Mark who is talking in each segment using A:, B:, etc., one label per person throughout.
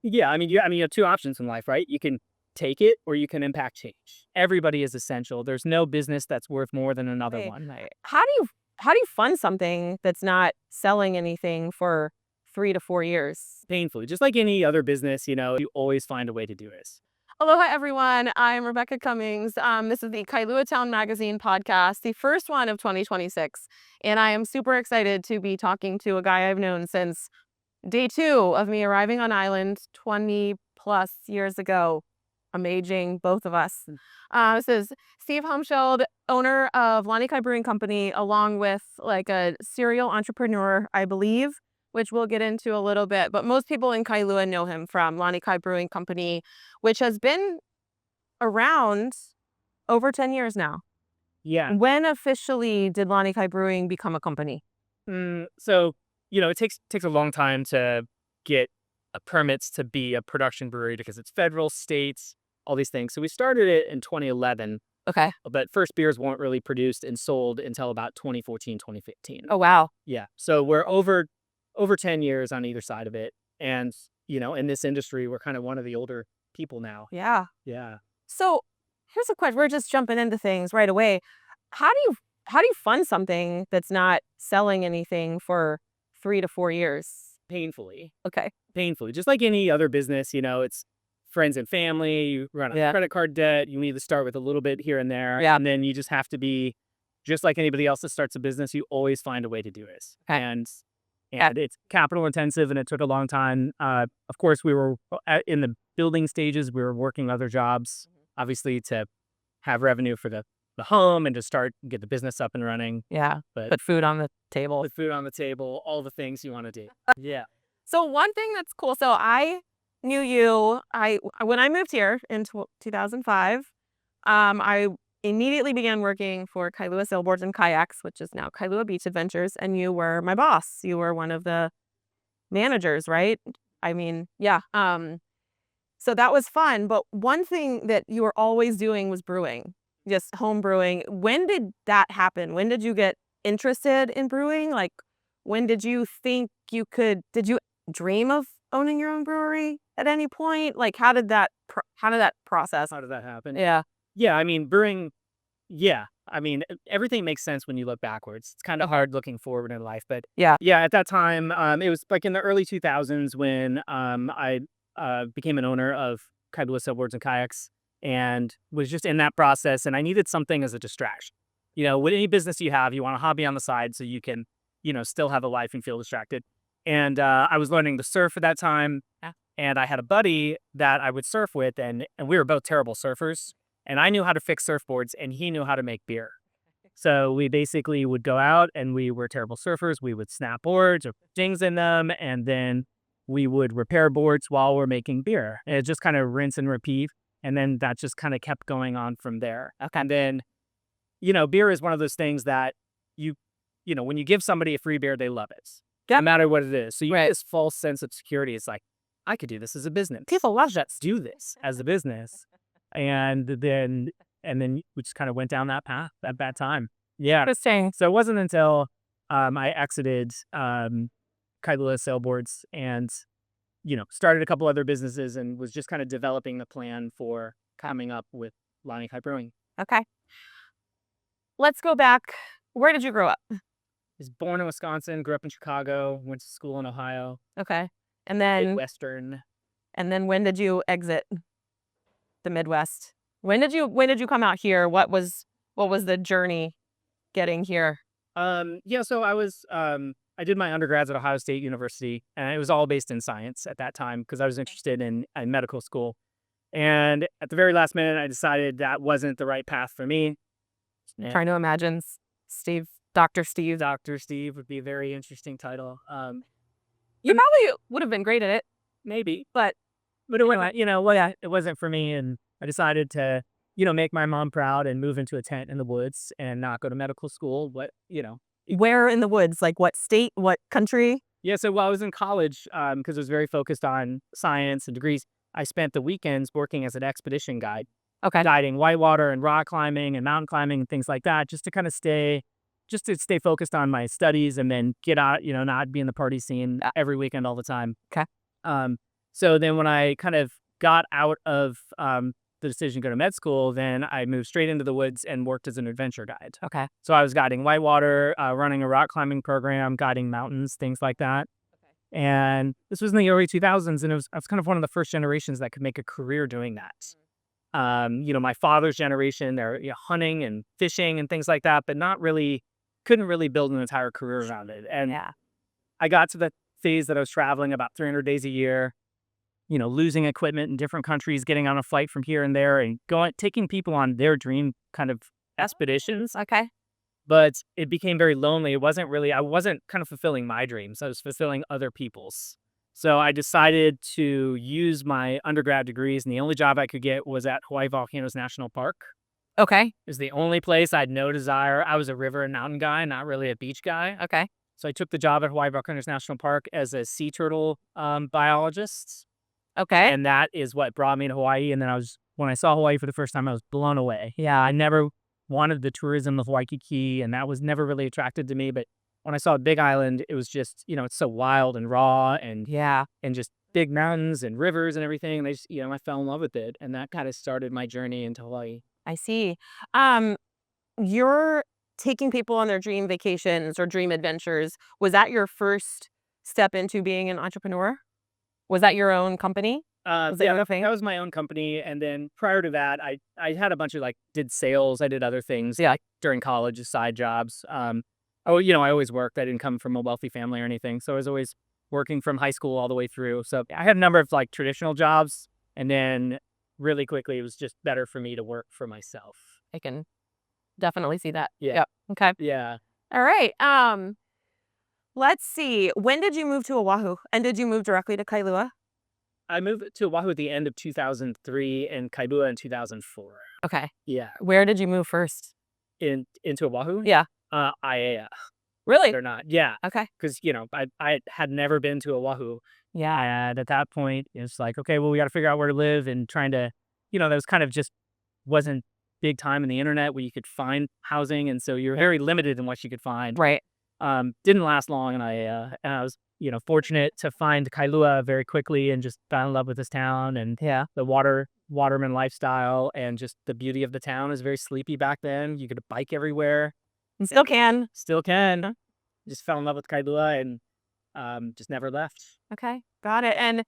A: Yeah, you have two options in life, right? You can take it or you can impact change. Everybody is essential. There's no business that's worth more than another
B: Right.
A: one. Right?
B: How do you fund something that's not selling anything for 3 to 4 years?
A: Painfully, just like any other business, you always find a way to do this.
B: Aloha, everyone. I'm Rebecca Cummings. This is the Kailua Town Magazine podcast, the first one of 2026. And I am super excited to be talking to a guy I've known since day 2 of me arriving on island 20 plus years ago. Amazing, both of us. This is Steve Haumschild, owner of Lanikai Brewing Company, along with like a serial entrepreneur, I believe, which we'll get into a little bit. But most people in Kailua know him from Lanikai Brewing Company, which has been around over 10 years now.
A: Yeah.
B: When officially did Lanikai Brewing become a company?
A: So it takes a long time to get permits to be a production brewery because it's federal, states, all these things. So we started it in 2011,
B: Okay.
A: but first beers weren't really produced and sold until about 2014, 2015.
B: Oh, wow.
A: Yeah. So we're over 10 years on either side of it. And, in this industry, we're kind of one of the older people now.
B: Yeah.
A: Yeah.
B: So here's a question. We're just jumping into things right away. How do you fund something that's not selling anything for 3 to 4 years?
A: Painfully.
B: Okay.
A: Painfully. Just like any other business, it's friends and family. You run out of credit card debt. You need to start with a little bit here and there.
B: Yeah.
A: And then you just have to be, just like anybody else that starts a business, you always find a way to do it.
B: Okay.
A: And it's capital intensive and it took a long time. Of course, we were in the building stages. We were working other jobs, obviously, to have revenue for the home and to get the business up and running.
B: Yeah.
A: But
B: Put food on the table.
A: Put food on the table, all the things you want to do. Yeah.
B: So one thing that's cool. So I knew you. When I moved here in 2005, I immediately began working for Kailua Sailboards and Kayaks, which is now Kailua Beach Adventures, and you were my boss. You were one of the managers, right? Yeah. So that was fun. But one thing that you were always doing was brewing, just home brewing. When did that happen? When did you get interested in brewing? Like, when did you think did you dream of owning your own brewery at any point? Like, how did that process?
A: How did that happen?
B: Yeah.
A: Yeah. Brewing. Yeah. Everything makes sense when you look backwards. It's kind of hard looking forward in life, but
B: Yeah.
A: at that time, it was like in the early 2000s when I became an owner of Kailua Sailboards and Kayaks and was just in that process. And I needed something as a distraction. With any business you have, you want a hobby on the side so you can, still have a life and feel distracted. And I was learning to surf at that time.
B: Yeah.
A: And I had a buddy that I would surf with, and we were both terrible surfers. And I knew how to fix surfboards, and he knew how to make beer. So we basically would go out, and we were terrible surfers. We would snap boards or put dings in them, and then we would repair boards while we're making beer. And it just kind of rinse and repeat. And then that just kind of kept going on from there.
B: Okay.
A: And then, beer is one of those things that when you give somebody a free beer, they love it.
B: Yeah.
A: No matter what it is. So you get this false sense of security. It's like, I could do this as a business.
B: People love
A: Let's do this as a business. And then we just kind of went down that path at that time. Yeah.
B: Interesting.
A: So it wasn't until I exited Kailua Sailboards and, started a couple other businesses and was just kind of developing the plan for coming up with Lanikai Brewing.
B: Okay. Let's go back. Where did you grow up?
A: I was born in Wisconsin, grew up in Chicago, went to school in Ohio.
B: Okay. And then
A: Midwestern.
B: And then when did you exit the Midwest? When did you come out here? What was the journey getting here?
A: So I did my undergrads at Ohio State University, and it was all based in science at that time because I was interested in medical school. And at the very last minute, I decided that wasn't the right path for me.
B: Yeah. Trying to imagine Dr. Steve.
A: Dr. Steve would be a very interesting title.
B: You probably would have been great at it.
A: Maybe.
B: But
A: it wasn't, it wasn't for me. And I decided to, make my mom proud and move into a tent in the woods and not go to medical school. But,
B: Where in the woods? Like what state? What country?
A: Yeah, so while I was in college, because I was very focused on science and degrees, I spent the weekends working as an expedition guide.
B: Okay.
A: Guiding whitewater and rock climbing and mountain climbing and things like that, just to stay focused on my studies and then get out, not be in the party scene every weekend all the time.
B: Okay.
A: So then when I kind of got out of the decision to go to med school, then I moved straight into the woods and worked as an adventure guide.
B: Okay.
A: So I was guiding whitewater, running a rock climbing program, guiding mountains, things like that. And this was in the early 2000s, and I was kind of one of the first generations that could make a career doing that. My father's generation, they're hunting and fishing and things like that, but couldn't really build an entire career around it. And
B: Yeah.
A: I got to the phase that I was traveling about 300 days a year, losing equipment in different countries, getting on a flight from here and there, and taking people on their dream kind of expeditions.
B: Okay.
A: But it became very lonely. I wasn't kind of fulfilling my dreams. I was fulfilling other people's. So I decided to use my undergrad degrees, and the only job I could get was at Hawaii Volcanoes National Park.
B: Okay.
A: It was the only place I had no desire. I was a river and mountain guy, not really a beach guy.
B: Okay.
A: So I took the job at Hawaii Volcanoes National Park as a sea turtle biologist.
B: Okay.
A: And that is what brought me to Hawaii. And then when I saw Hawaii for the first time, I was blown away. Yeah, I never wanted the tourism of Waikiki, and that was never really attracted to me. But when I saw Big Island, it was just, it's so wild and raw and
B: Yeah.
A: just big mountains and rivers and everything. And I fell in love with it. And that kind of started my journey into Hawaii.
B: I see. You're taking people on their dream vacations or dream adventures. Was that your first step into being an entrepreneur? Was that your own company? Was that your thing?
A: That was my own company. And then prior to that, I had a bunch of did sales. I did other things during college as side jobs. I always worked. I didn't come from a wealthy family or anything. So I was always working from high school all the way through. So I had a number of traditional jobs. And then really quickly, it was just better for me to work for myself.
B: I can definitely see that.
A: Yeah.
B: Yep. Okay.
A: Yeah.
B: All right. Let's see. When did you move to Oahu? And did you move directly to Kailua?
A: I moved to Oahu at the end of 2003 and Kailua in 2004.
B: Okay.
A: Yeah.
B: Where did you move first?
A: Into Oahu?
B: Yeah.
A: Aiea.
B: Really?
A: They're not. Yeah.
B: Okay.
A: Because, I had never been to Oahu.
B: Yeah.
A: And at that point, it's like, okay, well, we got to figure out where to live, and trying to, that was kind of just wasn't big time in the internet where you could find housing. And so you're very limited in what you could find.
B: Right.
A: Didn't last long in Aiea. And I was, fortunate to find Kailua very quickly and just fell in love with this town and the waterman lifestyle, and just the beauty of the town is very sleepy back then. You could bike everywhere.
B: You still can.
A: Still can. Just fell in love with Kailua and just never left.
B: Okay. Got it. And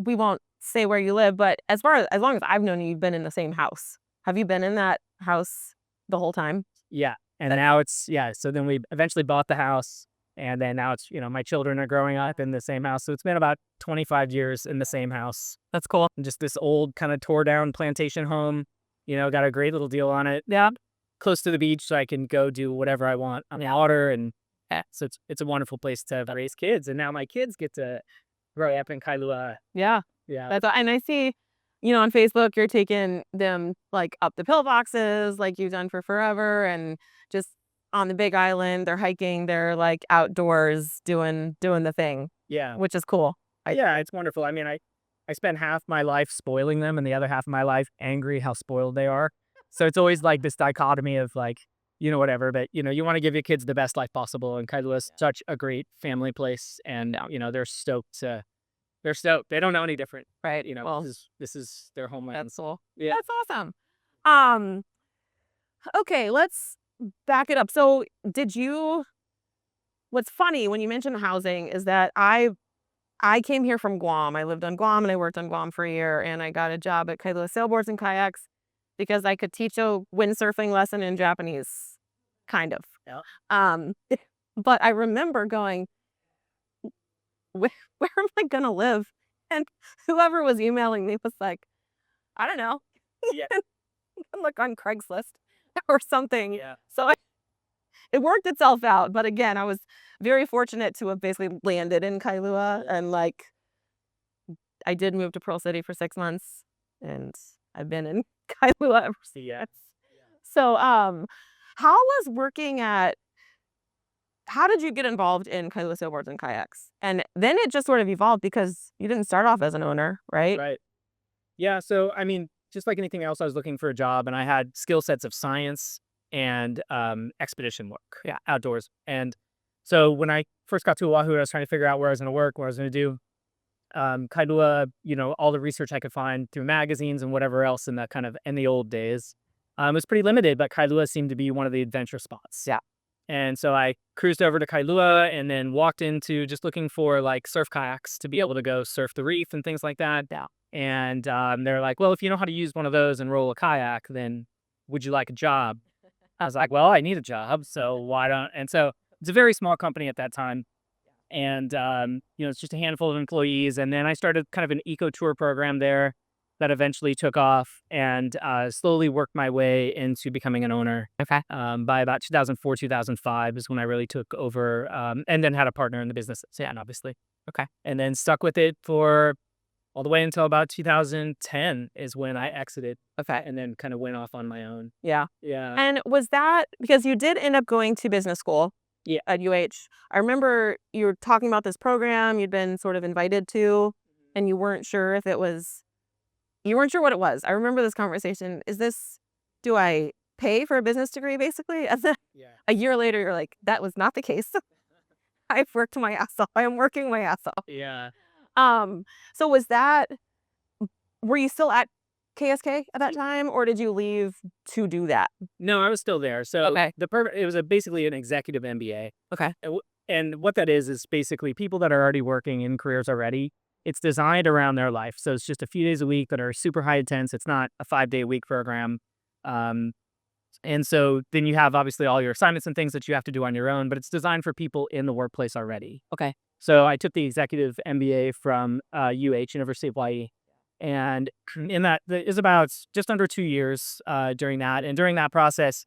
B: we won't say where you live, but as long as I've known you, you've been in the same house. Have you been in that house the whole time?
A: Yeah. And now so then we eventually bought the house, and then now it's, my children are growing up in the same house. So it's been about 25 years in the same house.
B: That's cool.
A: And just this old kind of tore down plantation home, got a great little deal on it.
B: Yeah.
A: Close to the beach, so I can go do whatever I want on the water. And so it's a wonderful place to raise kids. And now my kids get to grow up in Kailua.
B: Yeah.
A: Yeah.
B: And I see, on Facebook, you're taking them up the pillboxes like you've done for forever, and just on the Big Island, they're hiking, they're outdoors doing the thing.
A: Yeah.
B: Which is cool.
A: It's wonderful. I mean, I spend half my life spoiling them and the other half of my life angry how spoiled they are. So it's always this dichotomy of whatever, but you want to give your kids the best life possible. And Kailua is such a great family place, and they're stoked. They're stoked. They don't know any different,
B: right?
A: Well, this is their homeland.
B: That's cool.
A: Yeah,
B: that's awesome. Okay, let's back it up. So, what's funny when you mention housing is that I came here from Guam. I lived on Guam and I worked on Guam for a year, and I got a job at Kailua Sailboards and Kayaks because I could teach a windsurfing lesson in Japanese, kind of.
A: Yeah.
B: But I remember going, where am I going to live? And whoever was emailing me was like, I don't know.
A: Yeah.
B: Look on Craigslist or something.
A: Yeah.
B: So it worked itself out. But again, I was very fortunate to have basically landed in Kailua, and I did move to Pearl City for 6 months, and I've been in Kailua ever since.
A: Yeah.
B: So how did you get involved in Kailua Sailboards and Kayaks? And then it just sort of evolved because you didn't start off as an owner, right?
A: Right. Yeah. So, I mean, just like anything else, I was looking for a job, and I had skill sets of science and expedition work, outdoors. And so when I first got to Oahu, I was trying to figure out where I was going to work, what I was going to do. Kailua, all the research I could find through magazines and whatever else in the old days, was pretty limited, but Kailua seemed to be one of the adventure spots.
B: Yeah.
A: And so I cruised over to Kailua and then walked into just looking for like surf kayaks to be able to go surf the reef and things like that.
B: Yeah.
A: And they're like, well, if you know how to use one of those and roll a kayak, then would you like a job? I was like, well, I need a job, so why don't? And so it's a very small company at that time. And, it's just a handful of employees. And then I started kind of an eco tour program there that eventually took off and slowly worked my way into becoming an owner.
B: Okay.
A: By about 2004, 2005 is when I really took over and then had a partner in the business. So, yeah, obviously.
B: Okay.
A: And then stuck with it for all the way until about 2010 is when I exited.
B: Okay.
A: And then kind of went off on my own.
B: Yeah.
A: Yeah.
B: And was that because you did end up going to business school?
A: Yeah.
B: At UH. I remember you were talking about this program you'd been sort of invited to, and you weren't sure what it was. I remember this conversation. Do I pay for a business degree, basically? And then a year later, you're like, that was not the case. I've worked my ass off. I am working my ass off.
A: Yeah.
B: So were you still at KSK at that time, or did you leave to do that?
A: No, I was still there. So
B: Okay.
A: it was basically an executive MBA.
B: Okay.
A: And what that is basically people that are already working in careers already. It's designed around their life. So it's just a few days a week that are super high intense. It's not a 5-day a week program. And so then you have obviously all your assignments and things that you have to do on your own, but it's designed for people in the workplace already.
B: Okay.
A: So I took the executive MBA from University of Hawaii. And in that, it was about just under 2 years during that. And during that process,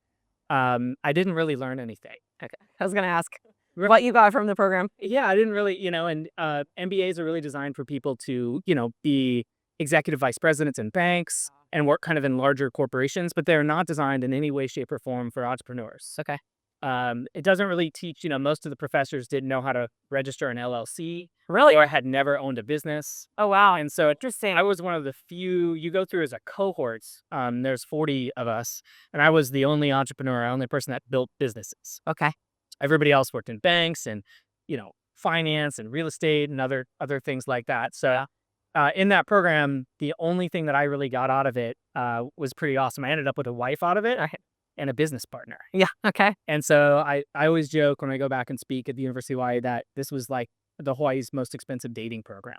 A: I didn't really learn anything.
B: Okay. I was going to ask what you got from the program.
A: Yeah, I didn't really, and MBAs are really designed for people to, be executive vice presidents in banks and work kind of in larger corporations, but they're not designed in any way, shape, or form for entrepreneurs.
B: Okay.
A: It doesn't really teach, most of the professors didn't know how to register an LLC.
B: Really?
A: Or had never owned a business.
B: Oh, wow.
A: And so
B: Interesting.
A: I was one of the few you go through as a cohort. There's 40 of us, and I was the only entrepreneur, only person that built businesses.
B: Okay.
A: Everybody else worked in banks and, finance and real estate and other things like that. So in that program, the only thing that I really got out of it was pretty awesome. I ended up with a wife out of it and a business partner.
B: Yeah. Okay.
A: And so I always joke when I go back and speak at the University of Hawaii that this was like the Hawaii's most expensive dating program.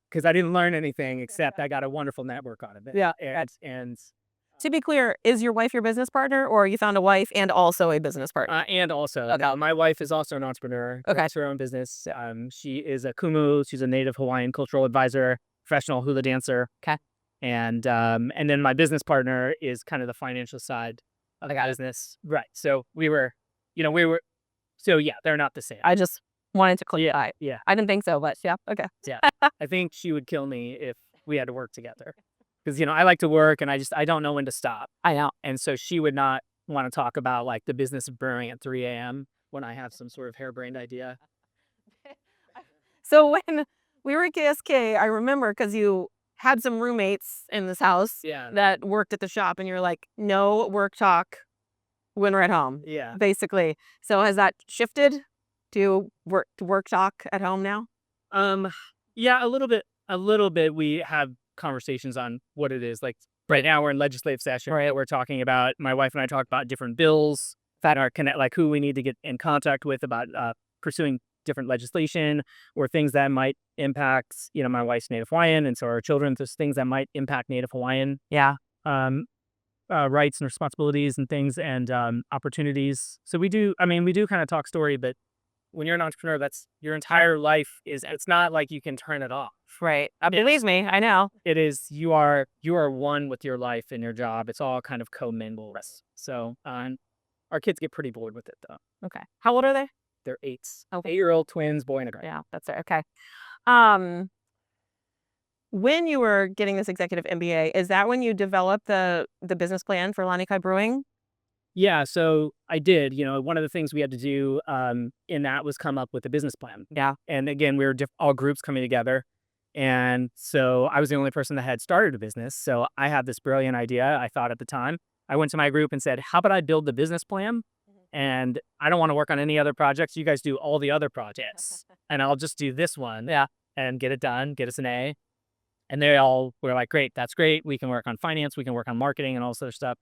A: Because I didn't learn anything except I got a wonderful network out of it.
B: Yeah.
A: And
B: to be clear, is your wife your business partner, or you found a wife and also a business partner?
A: and also, my wife is also an entrepreneur.
B: Okay.
A: Runs her own business. She is a kumu. She's a native Hawaiian cultural advisor, professional hula dancer.
B: Okay.
A: And then my business partner is kind of the financial side of the business. Right. So so yeah, they're not the same.
B: I just wanted to clarify.
A: Yeah.
B: I didn't think so, but yeah. Okay.
A: Yeah. I think she would kill me if we had to work together. Because, I like to work and I don't know when to stop.
B: I know.
A: And so she would not want to talk about like the business of brewing at 3 a.m. when I have some sort of harebrained idea.
B: So when we were at KSK, I remember because you had some roommates in this house that worked at the shop, and you're like, no work talk when we're at home.
A: Yeah.
B: Basically. So has that shifted to work talk at home now?
A: Yeah, a little bit. We have conversations on what it is. Like right now we're in legislative session. Right. We're talking about, my wife and I talk about different bills that are like who we need to get in contact with about pursuing different legislation or things that might impact, my wife's Native Hawaiian. And so our children, there's things that might impact Native Hawaiian.
B: Yeah.
A: Rights and responsibilities and things and opportunities. So we do kind of talk story, but when you're an entrepreneur, that's your entire life it's not like you can turn it off.
B: Right. Believe me, I know.
A: It is, you are one with your life and your job. It's all kind of commingled. So our kids get pretty bored with it though.
B: Okay. How old are they?
A: They're 8s.
B: Okay.
A: 8-year-old twins, boy and a girl.
B: Yeah, that's it. Okay. When you were getting this executive MBA, is that when you developed the business plan for Lanikai Brewing?
A: Yeah, so I did. One of the things we had to do in that was come up with a business plan.
B: Yeah.
A: And again, we were all groups coming together. And so I was the only person that had started a business. So I had this brilliant idea, I thought at the time. I went to my group and said, how about I build the business plan? And I don't want to work on any other projects. You guys do all the other projects. And I'll just do this one.
B: Yeah.
A: and get it done, get us an A. And they all were like, great, that's great. We can work on finance, we can work on marketing and all this other stuff.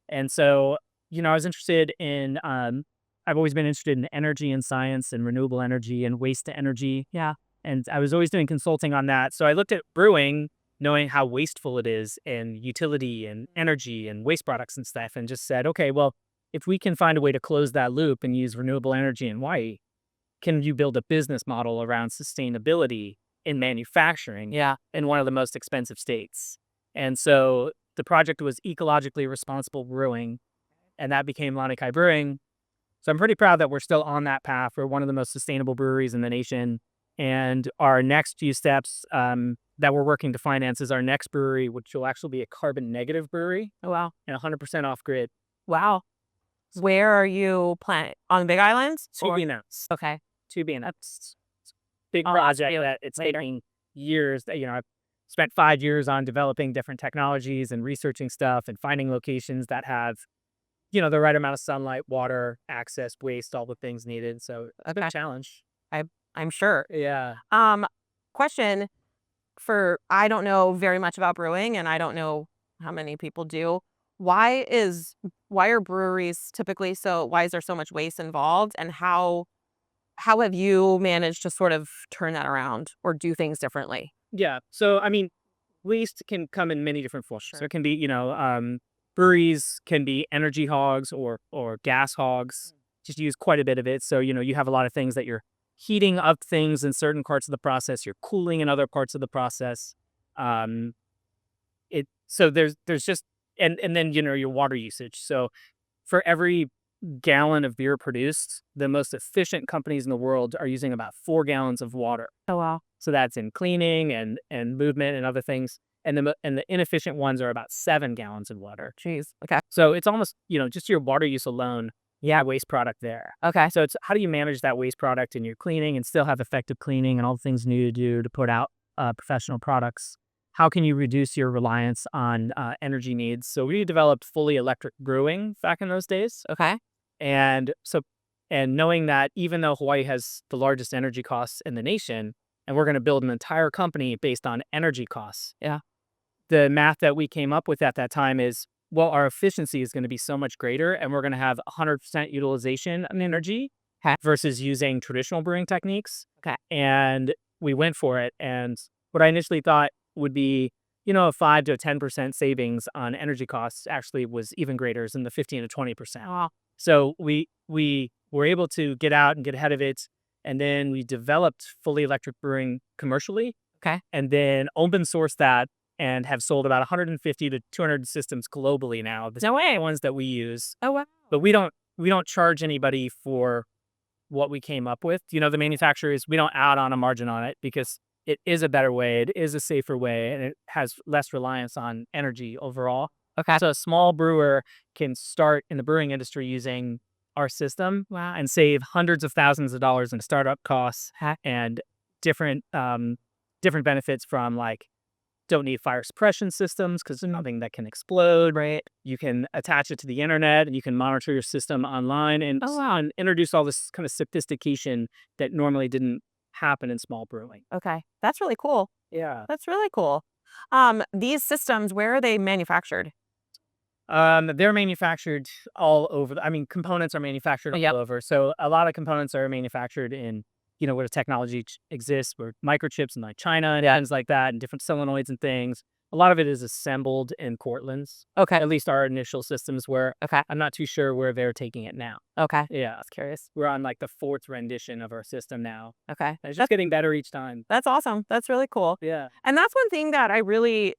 A: And so, I was interested in I've always been interested in energy and science and renewable energy and waste to energy.
B: Yeah.
A: And I was always doing consulting on that. So I looked at brewing, knowing how wasteful it is in utility and energy and waste products and stuff, and just said, okay, well, if we can find a way to close that loop and use renewable energy in Hawaii, can you build a business model around sustainability in manufacturing
B: Yeah.
A: in one of the most expensive states? And so the project was ecologically responsible brewing, and that became Lanikai Brewing. So I'm pretty proud that we're still on that path. We're one of the most sustainable breweries in the nation. And our next few steps that we're working to finance is our next brewery, which will actually be a carbon negative brewery
B: Oh, wow.
A: and 100% off grid.
B: Wow. Where are you planning? On the Big Island?
A: To be announced.
B: Okay.
A: To be announced. Big
B: I'll ask
A: project
B: you
A: that it's
B: later.
A: taking years. I've spent 5 years on developing different technologies and researching stuff and finding locations that have, the right amount of sunlight, water, access, waste, all the things needed. So it's been a challenge.
B: I'm sure.
A: Yeah.
B: Question I don't know very much about brewing, and I don't know how many people do. Why are breweries typically why is there so much waste involved, and how have you managed to sort of turn that around or do things differently?
A: Yeah. So, waste can come in many different forms.
B: Sure.
A: So it can be, breweries can be energy hogs or gas hogs. Just use quite a bit of it. So, you have a lot of things that you're heating up things in certain parts of the process. You're cooling in other parts of the process. So there's just and then your water usage. So for every gallon of beer produced, the most efficient companies in the world are using about 4 gallons of water.
B: Oh, wow.
A: So that's in cleaning and movement and other things. And the inefficient ones are about 7 gallons of water.
B: Jeez. Okay.
A: So it's almost, just your water use alone, waste product there.
B: Okay.
A: So it's how do you manage that waste product in your cleaning and still have effective cleaning and all the things you need to do to put out professional products? How can you reduce your reliance on energy needs? So we developed fully electric brewing back in those days.
B: Okay.
A: And knowing that even though Hawaii has the largest energy costs in the nation, and we're going to build an entire company based on energy costs.
B: Yeah.
A: The math that we came up with at that time is, well, our efficiency is going to be so much greater, and we're going to have 100% utilization on energy versus using traditional brewing techniques.
B: Okay.
A: And we went for it. And what I initially thought would be, a 5 to 10% savings on energy costs actually was even greater, in the 15 to 20%.
B: Wow.
A: So we were able to get out and get ahead of it. And then we developed fully electric brewing commercially.
B: Okay.
A: And then open sourced that and have sold about 150 to 200 systems globally now.
B: No way.
A: The ones that we use.
B: Oh, wow.
A: But we don't charge anybody for what we came up with. The manufacturers, we don't add on a margin on it because it is a better way, it is a safer way, and it has less reliance on energy overall.
B: Okay.
A: So a small brewer can start in the brewing industry using our system.
B: Wow.
A: And save hundreds of thousands of dollars in startup costs and different benefits from don't need fire suppression systems because there's nothing that can explode.
B: Right.
A: You can attach it to the internet and you can monitor your system online and, and introduce all this kind of sophistication that normally didn't happen in small brewing.
B: Okay. That's really cool.
A: Yeah.
B: That's really cool. These systems, where are they manufactured?
A: They're manufactured all over. Components are manufactured all over. So a lot of components are manufactured in, where the technology exists, where microchips in China and things like that, and different solenoids and things. A lot of it is assembled in Cortlands.
B: Okay.
A: At least our initial systems were.
B: Okay.
A: I'm not too sure where they're taking it now.
B: Okay.
A: Yeah.
B: I was curious.
A: We're on the 4th rendition of our system now.
B: Okay.
A: And it's just getting better each time.
B: That's awesome. That's really cool.
A: Yeah.
B: And that's one thing that I really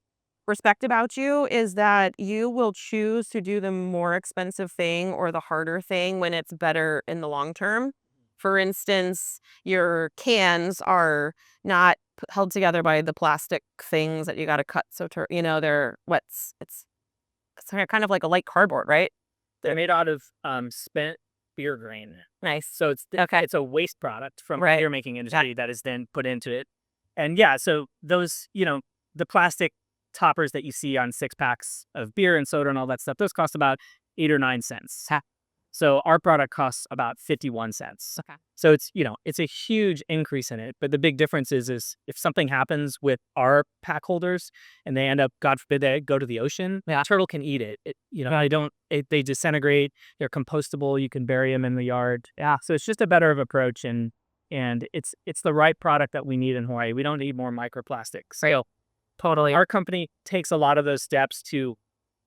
B: respect about you is that you will choose to do the more expensive thing or the harder thing when it's better in the long term. For instance, your cans are not held together by the plastic things that you got to cut. So, they're what's it's kind of like a light cardboard, right?
A: They're made out of spent beer grain.
B: Nice.
A: So it's
B: Okay.
A: It's a waste product from the
B: Right.
A: beer making industry that is then put into it. And so those, the plastic toppers that you see on 6-packs of beer and soda and all that stuff, those cost about 8 or 9 cents. So our product costs about 51 cents.
B: Okay.
A: So it's a huge increase in it. But the big difference is if something happens with our pack holders and they end up, God forbid, they go to the ocean,
B: Yeah.
A: turtle can eat it. They disintegrate. They're compostable. You can bury them in the yard.
B: Yeah.
A: So it's just a better of approach, and it's the right product that we need in Hawaii. We don't need more microplastics.
B: Right.
A: So
B: Totally.
A: our company takes a lot of those steps to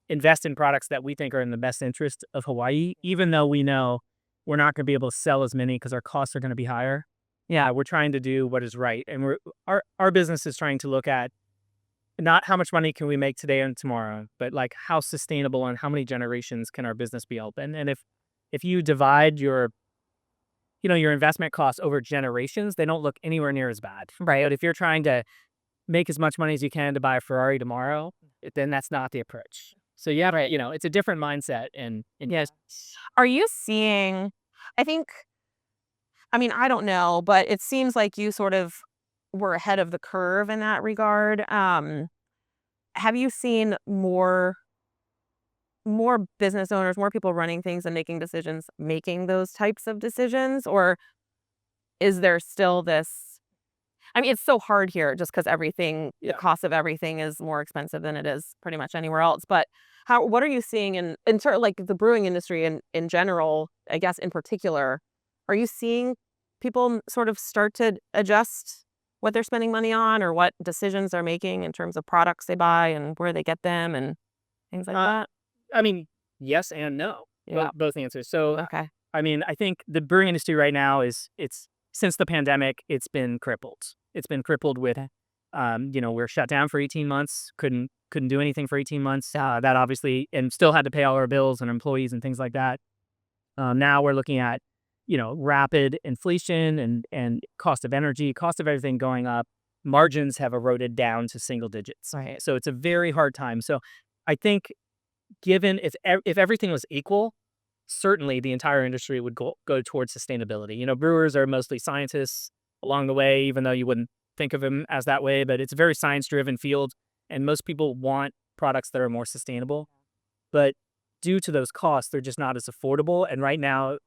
A: invest in products that we think are in the best interest of Hawaii, even though we know we're not going to be able to sell as many because our costs are going to be higher.
B: Yeah.
A: We're trying to do what is right, and our business is trying to look at not how much money can we make today and tomorrow, but like how sustainable and how many generations can our business be open. And if you divide your investment costs over generations, they don't look anywhere near as bad.
B: Right.
A: But if you're trying to make as much money as you can to buy a Ferrari tomorrow, then that's not the approach. So it's a different mindset. And
B: Yes. Are you seeing, I think, I mean, I don't know, but it seems like you sort of were ahead of the curve in that regard. Have you seen more business owners, more people running things and making decisions, making those types of decisions? Or is there still this? I mean, it's so hard here just because the
A: Yeah.
B: cost of everything is more expensive than it is pretty much anywhere else. But what are you seeing in sort of like the brewing industry in general, I guess in particular, are you seeing people sort of start to adjust what they're spending money on or what decisions they're making in terms of products they buy and where they get them and things like
A: Uh,
B: that?
A: I mean, yes and no.
B: Yeah.
A: Both answers. So,
B: Okay.
A: I mean, I think the brewing industry right now it's since the pandemic, it's been crippled. It's been crippled with,
B: Okay.
A: we're shut down for 18 months, couldn't do anything for 18 months. That obviously, and still had to pay all our bills and employees and things like that. Now we're looking at, rapid inflation and cost of energy, cost of everything going up. Margins have eroded down to single digits.
B: Right.
A: So it's a very hard time. So I think given if everything was equal, certainly the entire industry would go towards sustainability. Brewers are mostly scientists along the way, even though you wouldn't think of them as that way, but it's a very science-driven field, and most people want products that are more sustainable. But due to those costs, they're just not as affordable. And right now,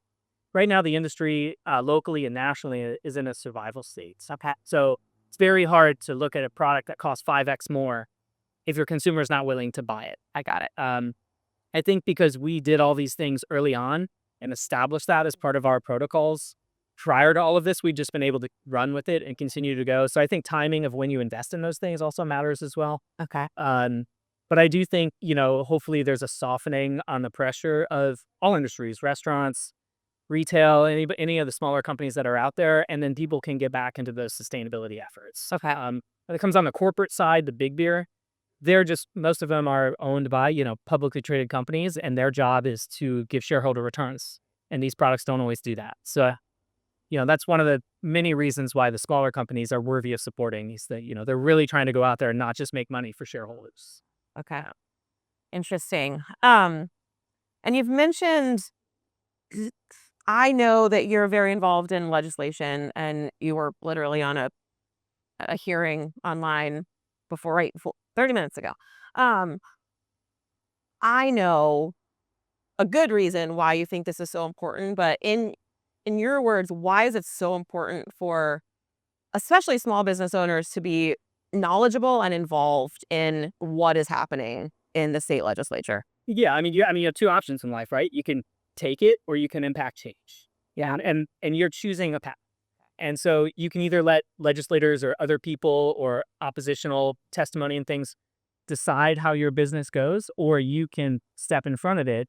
A: the industry locally and nationally is in a survival state.
B: Okay.
A: So it's very hard to look at a product that costs 5x more if your consumer is not willing to buy it.
B: I got it.
A: I think because we did all these things early on and established that as part of our protocols prior to all of this, we've just been able to run with it and continue to go. So I think timing of when you invest in those things also matters as well.
B: Okay.
A: But I do think, hopefully there's a softening on the pressure of all industries, restaurants, retail, any of the smaller companies that are out there, and then people can get back into those sustainability efforts.
B: Okay.
A: When it comes on the corporate side, the big beer, most of them are owned by, publicly traded companies, and their job is to give shareholder returns. And these products don't always do that. So, that's one of the many reasons why the smaller companies are worthy of supporting these things. They're really trying to go out there and not just make money for shareholders.
B: Okay. Interesting. And you've mentioned, I know that you're very involved in legislation and you were literally on a hearing online before 30 minutes ago. Um, I know a good reason why you think this is so important, but in your words, why is it so important for especially small business owners to be knowledgeable and involved in what is happening in the state legislature?
A: Yeah, you have two options in life, right? You can take it or you can impact change.
B: Yeah.
A: And you're choosing a path. And so you can either let legislators or other people or oppositional testimony and things decide how your business goes, or you can step in front of it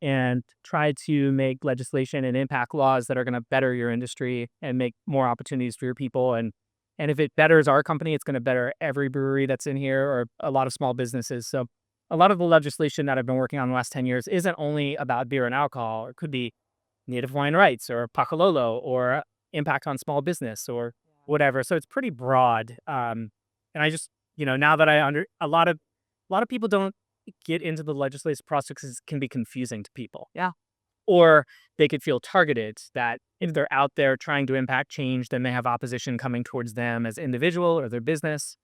A: and try to make legislation and impact laws that are going to better your industry and make more opportunities for your people. And if it betters our company, it's going to better every brewery that's in here or a lot of small businesses. So a lot of the legislation that I've been working on the last 10 years isn't only about beer and alcohol. It could be native Hawaiian rights or pakalolo or impact on small business or whatever. So it's pretty broad. And I just, now that a lot of people don't get into the legislative process because it can be confusing to people.
B: Yeah.
A: Or they could feel targeted that if they're out there trying to impact change, then they have opposition coming towards them as individual or their business.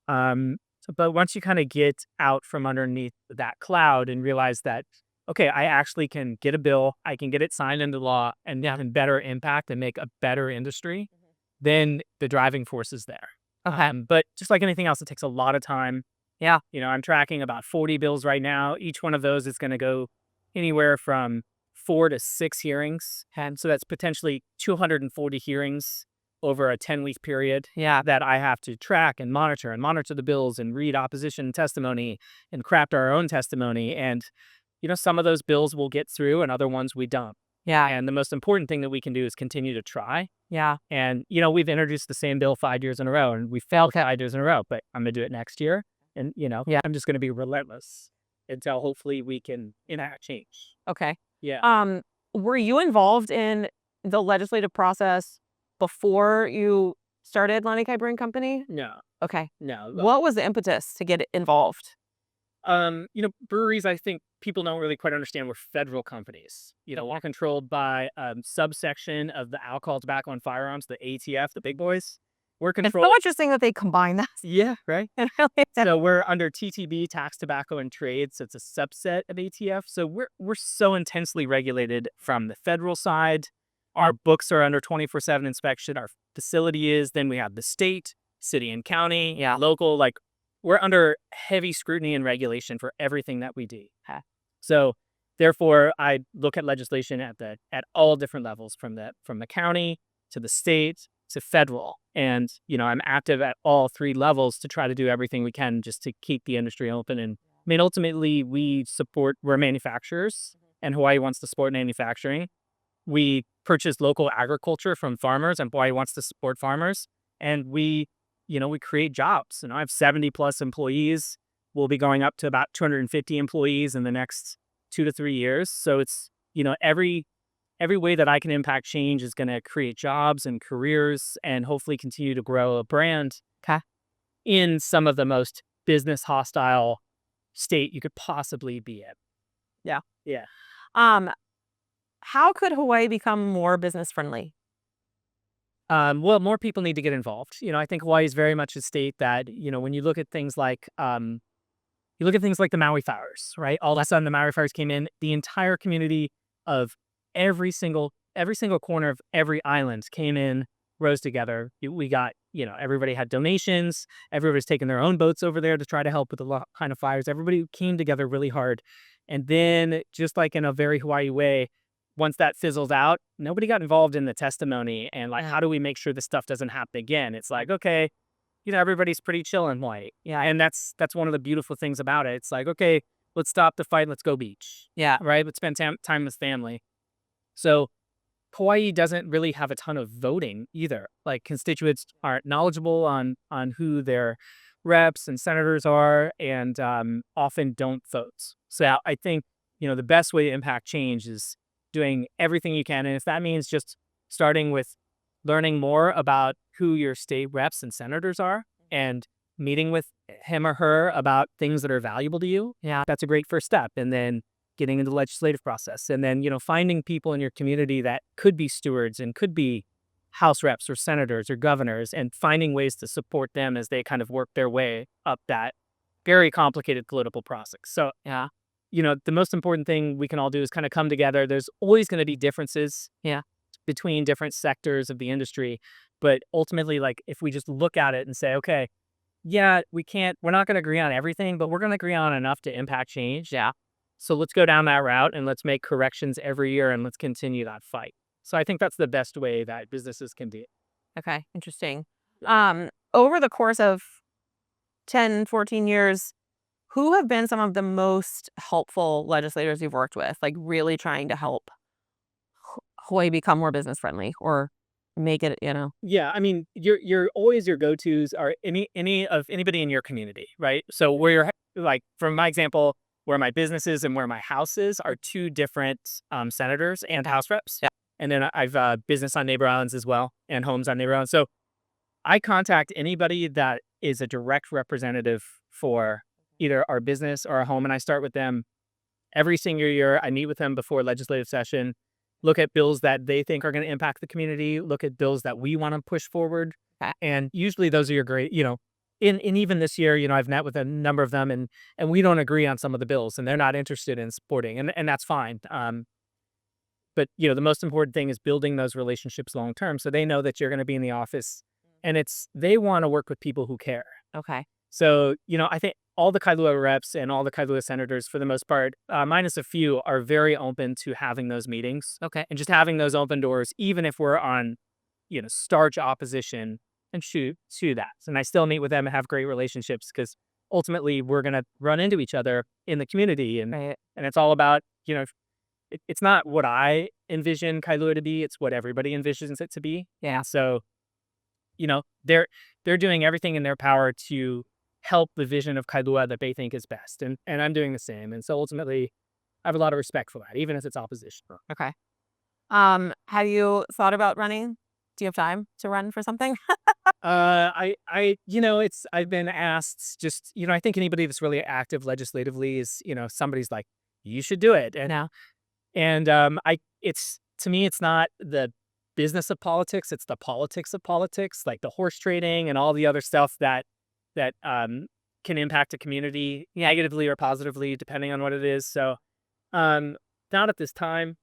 A: But once you kind of get out from underneath that cloud and realize that okay, I actually can get a bill, I can get it signed into law, and that can better impact and make a better industry, then the driving force is there.
B: Okay.
A: But just like anything else, it takes a lot of time.
B: Yeah.
A: I'm tracking about 40 bills right now. Each one of those is going to go anywhere from 4 to 6 hearings. And so that's potentially 240 hearings over a 10-week period
B: Yeah.
A: that I have to track and monitor the bills and read opposition testimony and craft our own testimony. And, some of those bills will get through and other ones we don't.
B: Yeah.
A: And the most important thing that we can do is continue to try.
B: Yeah.
A: And, we've introduced the same bill 5 years in a row and we failed 5 years in a row, but I'm going to do it next year. And,
B: Yeah.
A: I'm just going to be relentless until hopefully we can enact change.
B: Okay.
A: Yeah.
B: Were you involved in the legislative process before you started Lanikai Brewing Company?
A: No,
B: Okay.
A: no.
B: What was the impetus to get involved?
A: Breweries, I think people don't really quite understand we're federal companies. We're controlled by subsection of the Alcohol, Tobacco, and Firearms, the ATF, the big boys. We're
B: It's
A: controlled.
B: so interesting that they combine that.
A: Yeah, right.
B: It really is.
A: So we're under TTB, Tax, Tobacco, and Trade. So it's a subset of ATF. So we're so intensely regulated from the federal side. Our books are under 24/7 inspection. Our facility is. Then we have the state, city and county,
B: Yeah.
A: local. Like we're under heavy scrutiny and regulation for everything that we do.
B: Okay.
A: So therefore, I look at legislation at all different levels, from the county to the state to federal. And, I'm active at all three levels to try to do everything we can just to keep the industry open. And I mean, ultimately, we're manufacturers and Hawaii wants to support manufacturing. We purchase local agriculture from farmers and Hawaii wants to support farmers. And we create jobs. I have 70 plus employees. We'll be going up to about 250 employees in the next 2 to 3 years. So it's, every way that I can impact change is going to create jobs and careers and hopefully continue to grow a brand
B: Okay.
A: in some of the most business hostile state you could possibly be in.
B: Yeah.
A: Yeah.
B: How could Hawaii become more business friendly?
A: Well, more people need to get involved. I think Hawaii is very much a state that, when you look at things like the Maui fires, right? All of a sudden the Maui fires came in, the entire community of every single corner of every island came in, rose together. We got, everybody had donations. Everybody's taking their own boats over there to try to help with the kind of fires. Everybody came together really hard. And then just like in a very Hawaii way, once that fizzled out, nobody got involved in the testimony and like, how do we make sure this stuff doesn't happen again? It's like, okay, everybody's pretty chill in Hawaii.
B: Yeah.
A: And that's one of the beautiful things about it. It's like, okay, let's stop the fight. Let's go beach.
B: Yeah.
A: Right. Let's spend time with family. So Hawaii doesn't really have a ton of voting either. Like constituents aren't knowledgeable on who their reps and senators are and often don't vote. So I think, the best way to impact change is doing everything you can. And if that means just starting with learning more about who your state reps and senators are and meeting with him or her about things that are valuable to you,
B: Yeah.
A: that's a great first step. And then getting into the legislative process and then, finding people in your community that could be stewards and could be House reps or senators or governors and finding ways to support them as they kind of work their way up that very complicated political process. So,
B: Yeah.
A: The most important thing we can all do is kind of come together. There's always going to be differences between different sectors of the industry. But ultimately, like if we just look at it and say, okay, yeah, we're not going to agree on everything, but we're going to agree on enough to impact change.
B: Yeah.
A: So let's go down that route and let's make corrections every year and let's continue that fight. So I think that's the best way that businesses can do it.
B: Okay. Interesting. Over the course of 10, 14 years, who have been some of the most helpful legislators you've worked with, like really trying to help Hawaii become more business friendly or make it,
A: Yeah, I mean, your always your go-tos are anybody in your community, right? So where you're like, from my example, where my business is and where my house is are two different senators and House reps.
B: Yeah.
A: And then I've business on neighbor islands as well and homes on neighbor islands. So I contact anybody that is a direct representative for either our business or our home, and I start with them every single year. I meet with them before legislative session, look at bills that they think are going to impact the community, look at bills that we want to push forward.
B: Okay.
A: And usually those are your great, and even this year, I've met with a number of them, and we don't agree on some of the bills, and they're not interested in supporting, and that's fine. But the most important thing is building those relationships long term, so they know that you're going to be in the office, and they want to work with people who care.
B: Okay.
A: So I think all the Kailua reps and all the Kailua senators, for the most part, minus a few, are very open to having those meetings.
B: Okay.
A: And just having those open doors, even if we're on, starch opposition, and shoot to that. And I still meet with them and have great relationships because ultimately we're going to run into each other in the community. And
B: Right.
A: it's all about, it's not what I envision Kailua to be. It's what everybody envisions it to be.
B: Yeah.
A: So, they're doing everything in their power to help the vision of Kailua that they think is best. And I'm doing the same. And so ultimately, I have a lot of respect for that, even if it's opposition.
B: Okay. Have you thought about running? Do you have time to run for something?
A: I've been asked just, I think anybody that's really active legislatively is, somebody's like, you should do it. And,
B: No.
A: to me, it's not the business of politics. It's the politics of politics, like the horse trading and all the other stuff that can impact a community negatively or positively, depending on what it is. So, not at this time,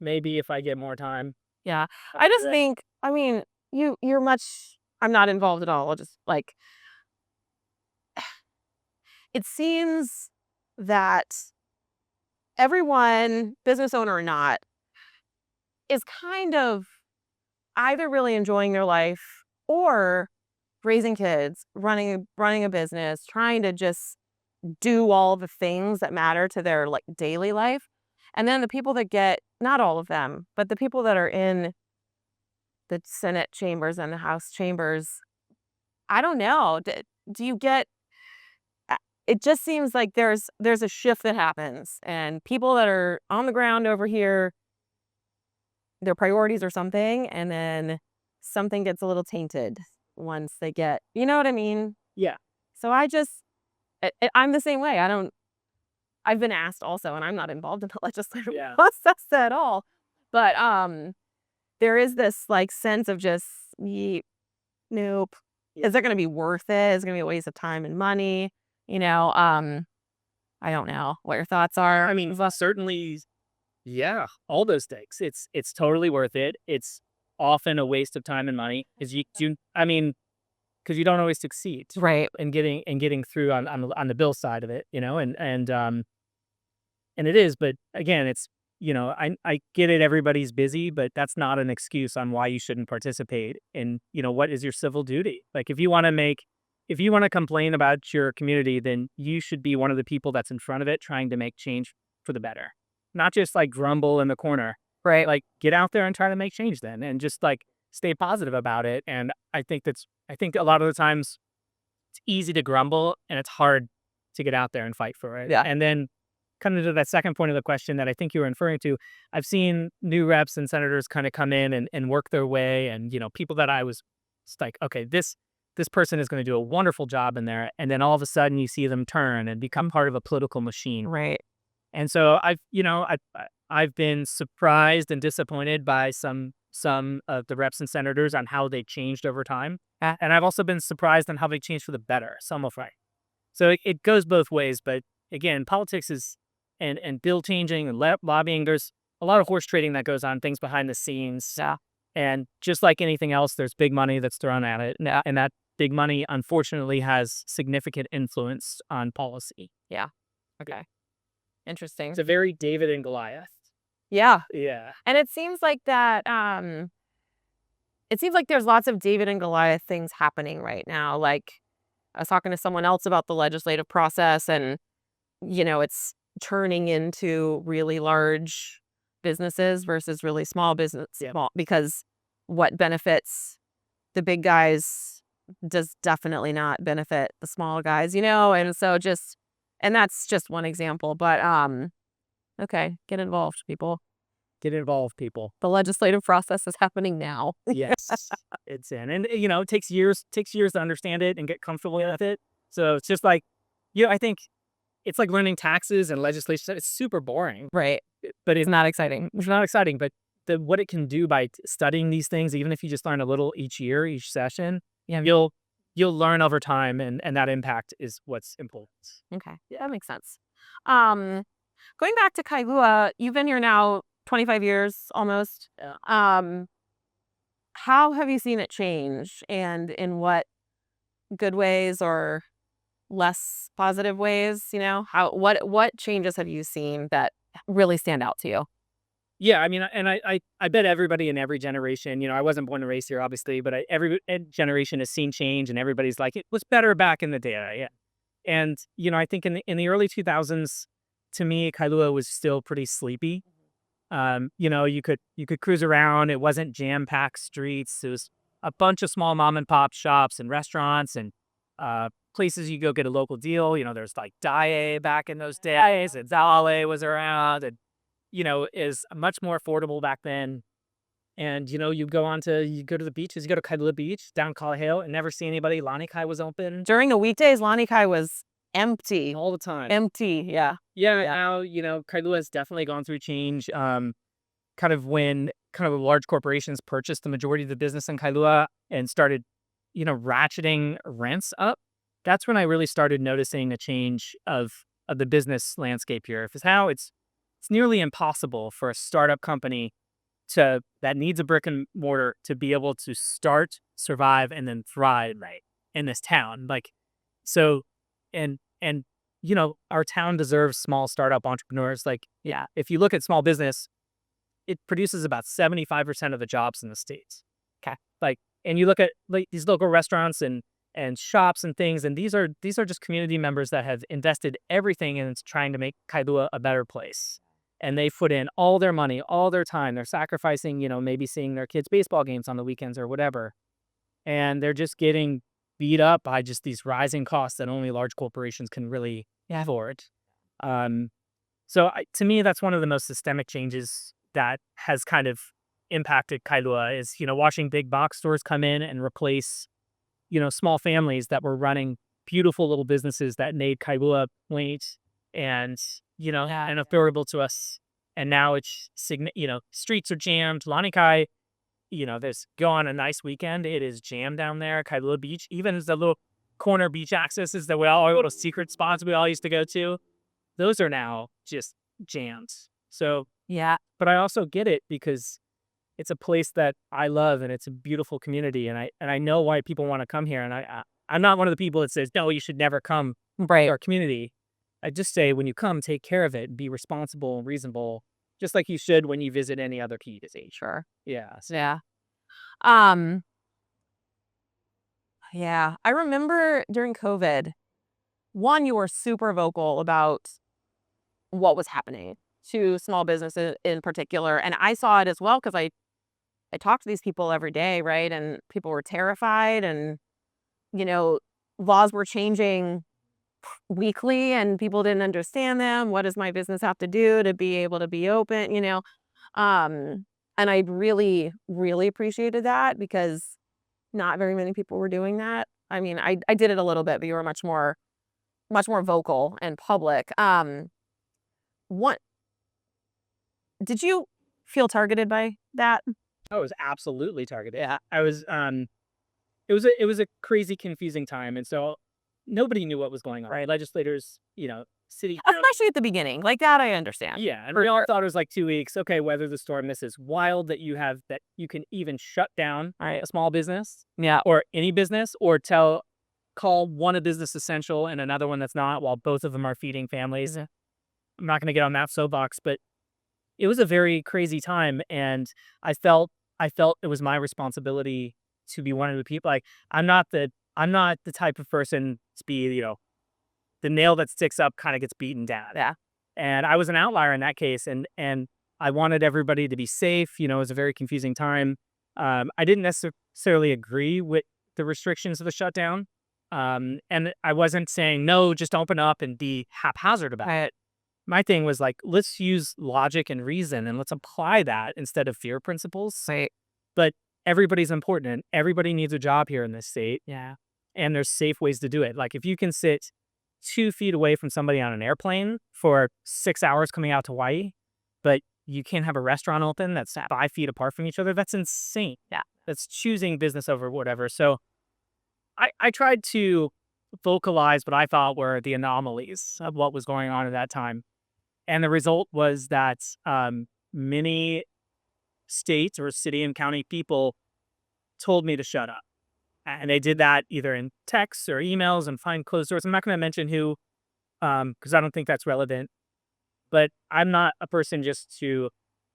A: maybe if I get more time.
B: Yeah. I just think, I mean, you're much, I'm not involved at all. I'll just like, it seems that everyone, business owner or not, is kind of either really enjoying their life or raising kids, running a business, trying to just do all the things that matter to their like daily life. And then the people that get, not all of them, but the people that are in the Senate chambers and the House chambers, I don't know. Do you get, it just seems like there's a shift that happens and people that are on the ground over here, their priorities are something, and then something gets a little tainted once they get, you know what I mean?
A: Yeah.
B: So I'm the same way. I've been asked also, and I'm not involved in the legislative process at all. But there is this like sense of just, nope. Is it going to be worth it? Is it going to be a waste of time and money? I don't know what your thoughts are.
A: I mean, certainly, yeah, all those things. It's totally worth it. It's often a waste of time and money because because you don't always succeed,
B: Right.
A: in getting through on the bill side of it, and it is. But again, it's I get it. Everybody's busy, but that's not an excuse on why you shouldn't participate. And what is your civil duty? Like if you want to complain about your community, then you should be one of the people that's in front of it, trying to make change for the better, not just like grumble in the corner.
B: Right.
A: Like get out there and try to make change then, and just like stay positive about it. And I think a lot of the times it's easy to grumble and it's hard to get out there and fight for it.
B: Yeah.
A: And then kind of to that second point of the question that I think you were referring to, I've seen new reps and senators kind of come in and work their way, and people that I was just like, okay, this person is going to do a wonderful job in there, and then all of a sudden you see them turn and become part of a political machine.
B: Right.
A: And so I've been surprised and disappointed by some of the reps and senators on how they changed over time. And I've also been surprised on how they changed for the better, some of right. So it goes both ways. But again, politics is, and bill changing and lobbying, there's a lot of horse trading that goes on, things behind the scenes.
B: Yeah.
A: And just like anything else, there's big money that's thrown at it. And that big money, unfortunately, has significant influence on policy.
B: Yeah. Okay. Interesting.
A: It's a very David and Goliath.
B: Yeah.
A: Yeah.
B: And it seems like that, it seems like there's lots of David and Goliath things happening right now. Like I was talking to someone else about the legislative process, and, it's turning into really large businesses versus really small business, because what benefits the big guys does definitely not benefit the small guys, and so and that's just one example. But okay, get involved, people.
A: Get involved, people.
B: The legislative process is happening now.
A: Yes, it's in, and it takes years to understand it and get comfortable with it. So it's just like, I think it's like learning taxes and legislation. It's super boring,
B: Right.
A: but
B: It's not exciting.
A: It's not exciting, but what it can do by studying these things, even if you just learn a little each year, each session, you'll you'll learn over time, and that impact is what's important.
B: Okay. Yeah, that makes sense. Um, Going back to Kailua, you've been here now 25 years almost.
A: Yeah.
B: How have you seen it change, and in what good ways or less positive ways? What changes have you seen that really stand out to you?
A: Yeah, I mean, and I bet everybody in every generation, I wasn't born and raised here, obviously, but every generation has seen change, and everybody's like, it was better back in the day. Yeah. And I think in the early 2000s, to me, Kailua was still pretty sleepy. You could cruise around. It wasn't jam packed streets. It was a bunch of small mom and pop shops and restaurants and places you go get a local deal. There's like Dae back in those days, and Zalale was around, and is much more affordable back then. And you go to the beaches, you go to Kailua Beach down Kalaheo and never see anybody. Lanikai was open
B: During the weekdays, Lanikai was empty.
A: all the time.
B: Empty, yeah.
A: Yeah,
B: Yeah.
A: now Kailua has definitely gone through change. Kind of when large corporations purchased the majority of the business in Kailua and started, ratcheting rents up. That's when I really started noticing a change of the business landscape here. Because how it's nearly impossible for a startup company that needs a brick and mortar to be able to start, survive, and then thrive in this town. Like so, and our town deserves small startup entrepreneurs. Like,
B: Yeah.
A: if you look at small business, it produces about 75% of the jobs in the States.
B: Okay.
A: Like, and you look at like these local restaurants and shops and things, and these are just community members that have invested everything in trying to make Kailua a better place. And they put in all their money, all their time. They're sacrificing, maybe seeing their kids' baseball games on the weekends or whatever. And they're just getting beat up by just these rising costs that only large corporations can really afford. Um, to me, that's one of the most systemic changes that has kind of impacted Kailua is, watching big box stores come in and replace, small families that were running beautiful little businesses that made Kailua quaint and,
B: Yeah.
A: and affordable to us. And now it's, streets are jammed. Lanikai, there's go on a nice weekend. It is jammed down there. Kailua Beach, even as the little corner beach accesses that our little secret spots we all used to go to, those are now just jammed. So,
B: Yeah.
A: but I also get it because it's a place that I love and it's a beautiful community, and I know why people want to come here. And I'm not one of the people that says no, you should never come to
B: Right.
A: our community. I just say when you come, take care of it and be responsible and reasonable, just like you should when you visit any other community.
B: Sure.
A: Yeah.
B: Yeah. Um, yeah. I remember during COVID, one, you were super vocal about what was happening to small businesses in particular. And I saw it as well because I talked to these people every day, right? And people were terrified, and, you know, laws were changing weekly and people didn't understand them. What does my business have to do to be able to be open? Um, and I really, really appreciated that because not very many people were doing that. I mean, I did it a little bit, but you were much more vocal and public. What did you feel targeted by that?
A: I was absolutely targeted. Yeah. I was it was a crazy confusing time, and so nobody knew what was going on.
B: Right.
A: Legislators, city.
B: Especially at the beginning, like that I understand.
A: Yeah, and
B: For
A: we all
B: sure.
A: thought it was like 2 weeks. Okay, weather the storm. This is wild that you can even shut down
B: Right.
A: a small business
B: Yeah.
A: or any business, or call one a business essential and another one that's not, while both of them are feeding families.
B: Mhm.
A: I'm not going to get on that soapbox, but it was a very crazy time, and I felt it was my responsibility to be one of the people. Like, I'm not the type of person to be, the nail that sticks up kind of gets beaten down.
B: Yeah.
A: And I was an outlier in that case, and I wanted everybody to be safe. It was a very confusing time. I didn't necessarily agree with the restrictions of the shutdown. And I wasn't saying no, just open up and be haphazard about it.
B: Right.
A: My thing was like, let's use logic and reason and let's apply that instead of fear principles.
B: Right.
A: But everybody's important and everybody needs a job here in this state.
B: Yeah.
A: And there's safe ways to do it. Like, if you can sit 2 feet away from somebody on an airplane for 6 hours coming out to Hawaii, but you can't have a restaurant open that's 5 feet apart from each other, that's insane.
B: Yeah.
A: That's choosing business over whatever. So I tried to vocalize what I thought were the anomalies of what was going on at that time. And the result was that many state or city and county people told me to shut up. And they did that either in texts or emails and find closed doors. I'm not going to mention who, because I don't think that's relevant. But I'm not a person just to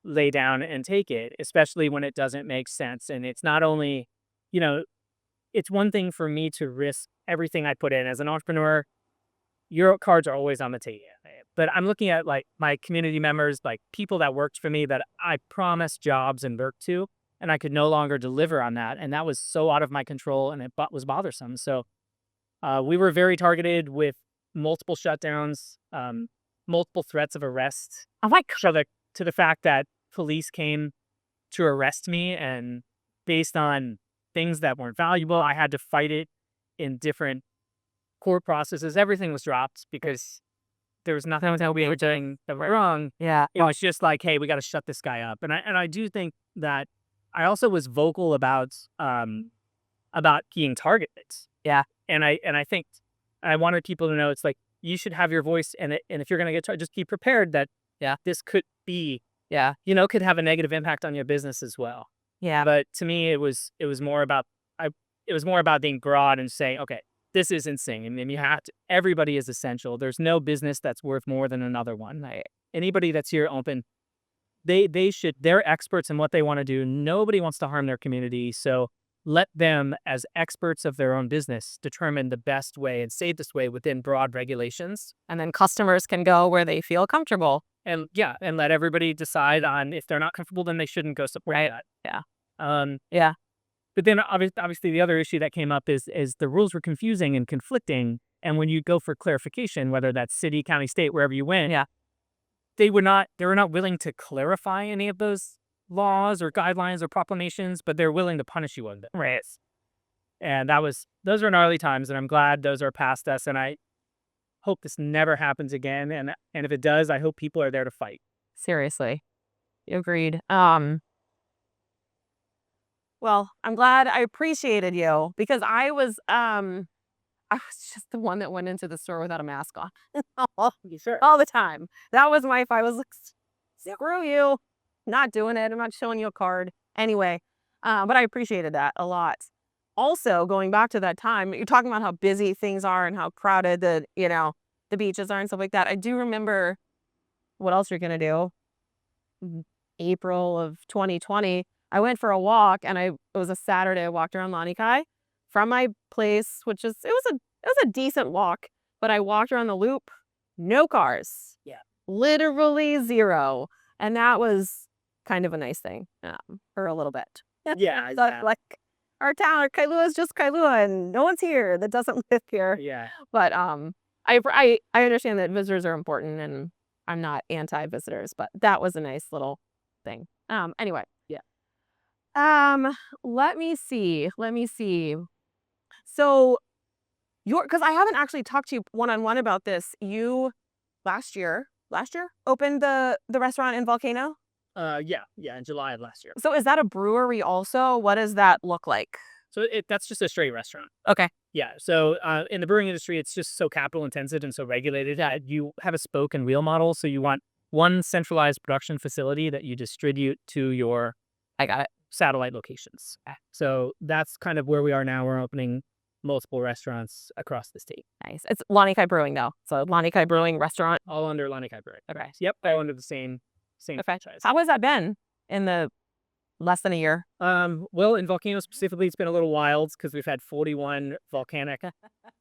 A: lay down and take it, especially when it doesn't make sense. And it's not only, you know, it's one thing for me to risk everything I put in as an entrepreneur. Your cards are always on the table. But I'm looking at like my community members, like people that worked for me that I promised jobs and work to, and I could no longer deliver on that. And that was so out of my control and it was bothersome. So we were very targeted with multiple shutdowns, multiple threats of arrest.
B: Oh my God.
A: So to the fact that police came to arrest me, and based on things that weren't valuable, I had to fight it in different court processes. Everything was dropped because there was nothing that we were doing that went wrong.
B: Yeah.
A: It was just like, hey, we got to shut this guy up. And I do think that I also was vocal about being targeted.
B: Yeah.
A: And I think I wanted people to know it's like you should have your voice, and if you're gonna get just be prepared that this could be could have a negative impact on your business as well.
B: Yeah.
A: But to me, it was more about being broad and saying, okay, this is insane, and then you have to. Everybody is essential. There's no business that's worth more than another one. Anybody that's here open, they're experts in what they want to do. Nobody wants to harm their community, so let them, as experts of their own business, determine the best way and safest way within broad regulations.
B: And then customers can go where they feel comfortable.
A: And let everybody decide on if they're not comfortable, then they shouldn't go support that.
B: Yeah. Yeah.
A: But then obviously the other issue that came up is the rules were confusing and conflicting. And when you go for clarification, whether that's city, county, state, wherever you went, they were not willing to clarify any of those laws or guidelines or proclamations, but they're willing to punish you on them.
B: Right.
A: And those are gnarly times, and I'm glad those are past us. And I hope this never happens again. And if it does, I hope people are there to fight.
B: Seriously. Agreed. Well, I'm glad. I appreciated you because I was just the one that went into the store without a mask on all the time. That was my fight. I was like, screw you. Not doing it. I'm not showing you a card. Anyway, but I appreciated that a lot. Also, going back to that time, you're talking about how busy things are and how crowded the beaches are and stuff like that. I do remember what else you're going to do. April of 2020, I went for a walk, and it was a Saturday. I walked around Lanikai from my place, which is, it was a decent walk, but I walked around the loop, no cars.
A: Yeah.
B: Literally zero. And that was kind of a nice thing for a little bit.
A: Yeah.
B: Like our town, our Kailua is just Kailua, and no one's here that doesn't live here.
A: Yeah.
B: But I understand that visitors are important, and I'm not anti-visitors, but that was a nice little thing. Anyway. Yeah. Let me see. So because I haven't actually talked to you one-on-one about this. You last year opened the restaurant in Volcano?
A: In July of last year.
B: So is that a brewery also? What does that look like?
A: So that's just a straight restaurant.
B: Okay.
A: Yeah. So in the brewing industry, it's just so capital intensive and so regulated that you have a spoke and wheel model. So you want one centralized production facility that you distribute to your satellite locations. So that's kind of where we are now. We're opening multiple restaurants across the state.
B: Nice. It's Lanikai Brewing though. So Lanikai Brewing restaurant.
A: All under Lanikai Brewing.
B: Okay.
A: Yep. All under the same franchise.
B: How has that been in the less than a year?
A: Well, in Volcano specifically, it's been a little wild because we've had 41 volcanic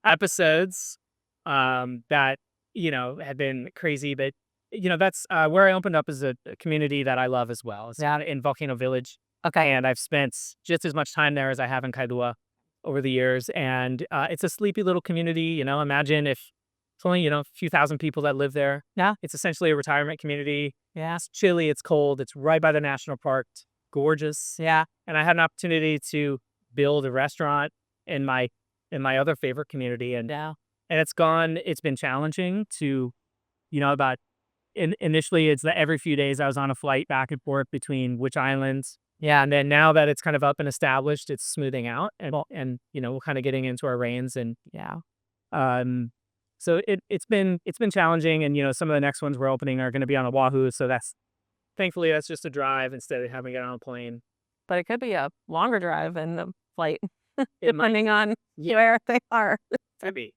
A: episodes that, have been crazy. But, that's where I opened up as a community that I love as well. It's in Volcano Village.
B: Okay.
A: And I've spent just as much time there as I have in Kailua over the years. And it's a sleepy little community. Imagine if it's only, a few thousand people that live there.
B: Yeah.
A: It's essentially a retirement community.
B: Yeah.
A: It's chilly. It's cold. It's right by the national park. Gorgeous.
B: Yeah.
A: And I had an opportunity to build a restaurant in my other favorite community. And it's been challenging to, initially it's that every few days I was on a flight back and forth between which islands Yeah, and then now that it's kind of up and established, it's smoothing out, and we're kind of getting into our reins, and
B: Yeah.
A: um, so it's been challenging, and some of the next ones we're opening are going to be on Oahu, so that's thankfully that's just a drive instead of having to get on a plane.
B: But it could be a longer drive and a flight,
A: It might,
B: depending on
A: yeah,
B: where they are.
A: could be,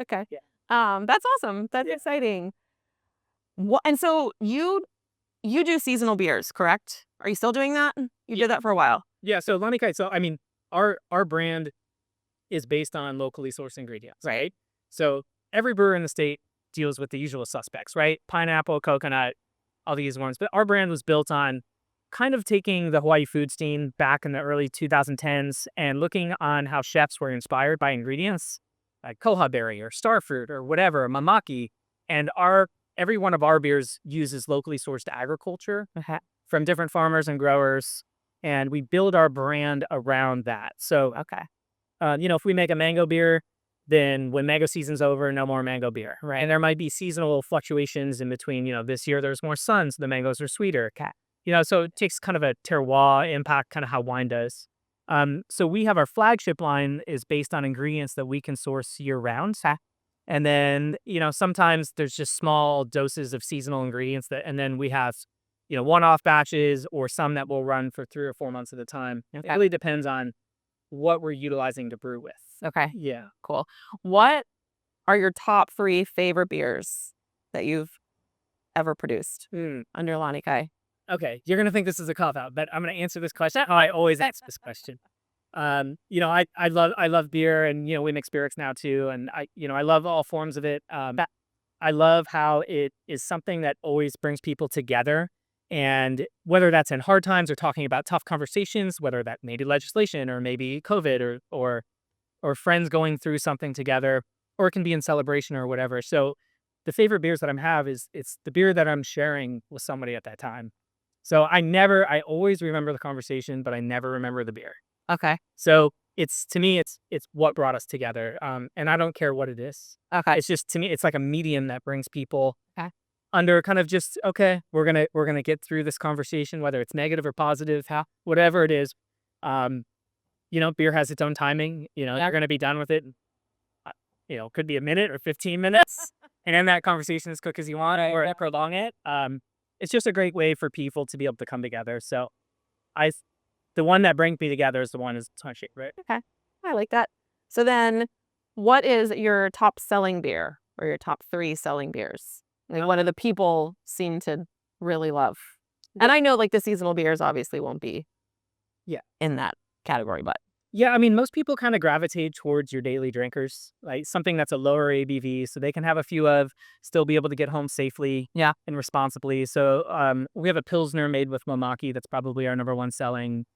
B: Okay.
A: yeah,
B: That's awesome. That's
A: yeah,
B: exciting. What and so you do seasonal beers, correct? Are you still doing that? You
A: yeah,
B: did that for a while.
A: yeah. So Lanikai, so I mean, our brand is based on locally sourced ingredients,
B: Right.
A: right? So every brewer in the state deals with the usual suspects, right? Pineapple, coconut, all these ones. But our brand was built on kind of taking the Hawaii food scene back in the early 2010s and looking on how chefs were inspired by ingredients like koha berry or starfruit or whatever, mamaki. And every one of our beers uses locally sourced agriculture
B: Okay.
A: from different farmers and growers. And we build our brand around that. So
B: Okay.
A: if we make a mango beer, then when mango season's over, no more mango beer, right? And there might be seasonal fluctuations in between. This year there's more sun, so the mangoes are sweeter.
B: Okay.
A: So it takes kind of a terroir impact, kind of how wine does. So we have our flagship line is based on ingredients that we can source year round.
B: Okay.
A: And then, sometimes there's just small doses of seasonal ingredients and then we have, one-off batches or some that will run for 3 or 4 months at a time. It
B: Okay.
A: really depends on what we're utilizing to brew with.
B: Okay.
A: Yeah.
B: Cool. What are your top 3 favorite beers that you've ever produced under Lanikai?
A: Okay. You're going to think this is a cop out, but I'm going to answer this question how I always ask this question. I love beer, and we make spirits now too, and I love all forms of it. I love how it is something that always brings people together, and whether that's in hard times or talking about tough conversations, whether that may be legislation or maybe COVID or friends going through something together, or it can be in celebration or whatever. So the favorite beers that I have it's the beer that I'm sharing with somebody at that time. So I always remember the conversation, but I never remember the beer.
B: Okay.
A: So to me, it's what brought us together. And I don't care what it is.
B: Okay.
A: It's just, to me, it's like a medium that brings people
B: Okay.
A: under kind of just, okay, we're gonna get through this conversation, whether it's negative or positive, whatever it is. Um, beer has its own timing. You're gonna be done with it. Could be a minute or 15 minutes, and then that conversation is quick as you want, or prolong it. It's just a great way for people to be able to come together. So, I, the one that brings me together is the one is Haumschild, right?
B: Okay. I like that. So then what is your top selling beer or your top 3 selling beers? Like what do the people seem to really love? And I know like the seasonal beers obviously won't be
A: Yeah.
B: in that category, but
A: Yeah, I mean, most people kind of gravitate towards your daily drinkers, like something that's a lower ABV, so they can have a few of, still be able to get home safely,
B: yeah.
A: and responsibly. So, we have a pilsner made with mamaki that's probably our number one selling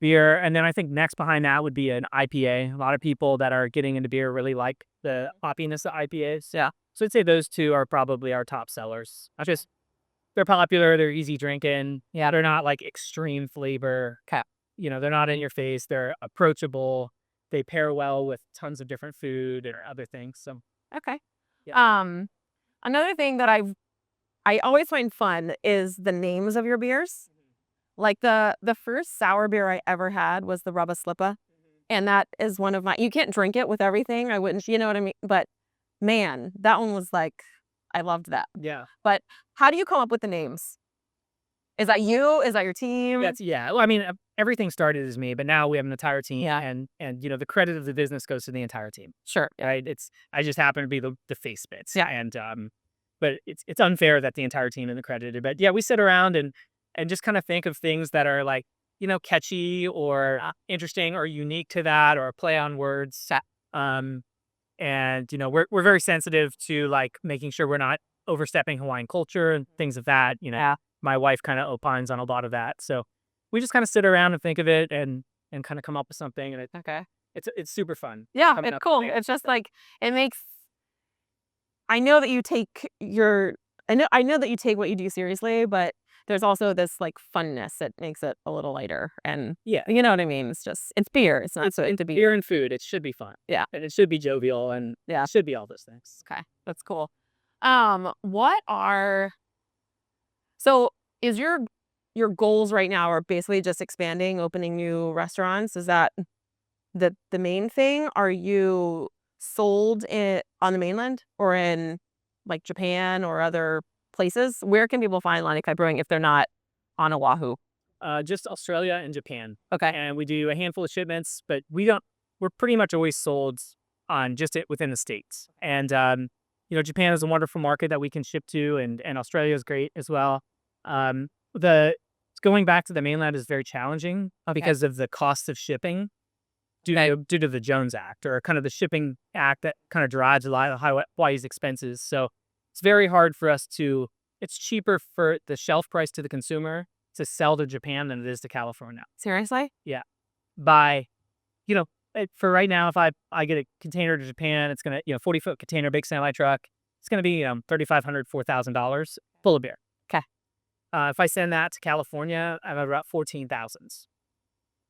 A: beer, and then I think next behind that would be an IPA. A lot of people that are getting into beer really like the hoppiness of IPAs.
B: Yeah.
A: So I'd say those two are probably our top sellers. Just they're popular, they're easy drinking.
B: Yeah.
A: They're not like extreme flavor.
B: Okay.
A: They're not in your face. They're approachable. They pair well with tons of different food and other things. So
B: Okay.
A: yeah.
B: Another thing that I always find fun is the names of your beers. Like the first sour beer I ever had was the Rubba Slippa. And that is one of my, you can't drink it with everything. I wouldn't, you know what I mean? But man, that one was like, I loved that.
A: Yeah.
B: But how do you come up with the names? Is that you? Is that your team?
A: Yeah. Well, I mean, everything started as me, but now we have an entire team.
B: Yeah.
A: And the credit of the business goes to the entire team.
B: Sure.
A: Right. I just happen to be the face bits.
B: Yeah.
A: And but it's unfair that the entire team isn't credited. But yeah, we sit around and just kind of think of things that are like, catchy or interesting or unique to that, or a play on words. And we're very sensitive to like making sure we're not overstepping Hawaiian culture and things of that.
B: Yeah.
A: My wife kind of opines on a lot of that, so we just kind of sit around and think of it and kind of come up with something, and
B: Okay.
A: it's super fun.
B: Yeah,
A: coming
B: it's
A: up
B: cool.
A: with
B: It's just like it makes. I know that you take your. I know that you take what you do seriously, but there's also this like funness that makes it a little lighter, and
A: Yeah,
B: you know what I mean. It's beer. It's not
A: it's
B: to be.
A: beer and food. It should be fun.
B: Yeah.
A: And it should be jovial, and
B: Yeah.
A: it should be all those things.
B: Okay, that's cool. What are so is your goals right now are basically just expanding, opening new restaurants. Is that the main thing? Are you sold on the mainland or in like Japan or other places? Where can people find Lanikai Brewing if they're not on Oahu?
A: Just Australia and Japan.
B: Okay.
A: And we do a handful of shipments, but we're pretty much always sold on just it within the States. And, Japan is a wonderful market that we can ship to, and Australia is great as well. The Going back to the mainland is very challenging because of the cost of shipping due to the Jones Act, or kind of the shipping act that kind of drives a lot of Hawaii's expenses. So it's very hard for us it's cheaper for the shelf price to the consumer to sell to Japan than it is to California.
B: Seriously?
A: Yeah. For right now, if I get a container to Japan, it's going to, 40-foot container, big semi truck. It's going to be $3,500, $4,000 full of beer.
B: Okay.
A: If I send that to California, I'm about 14,000.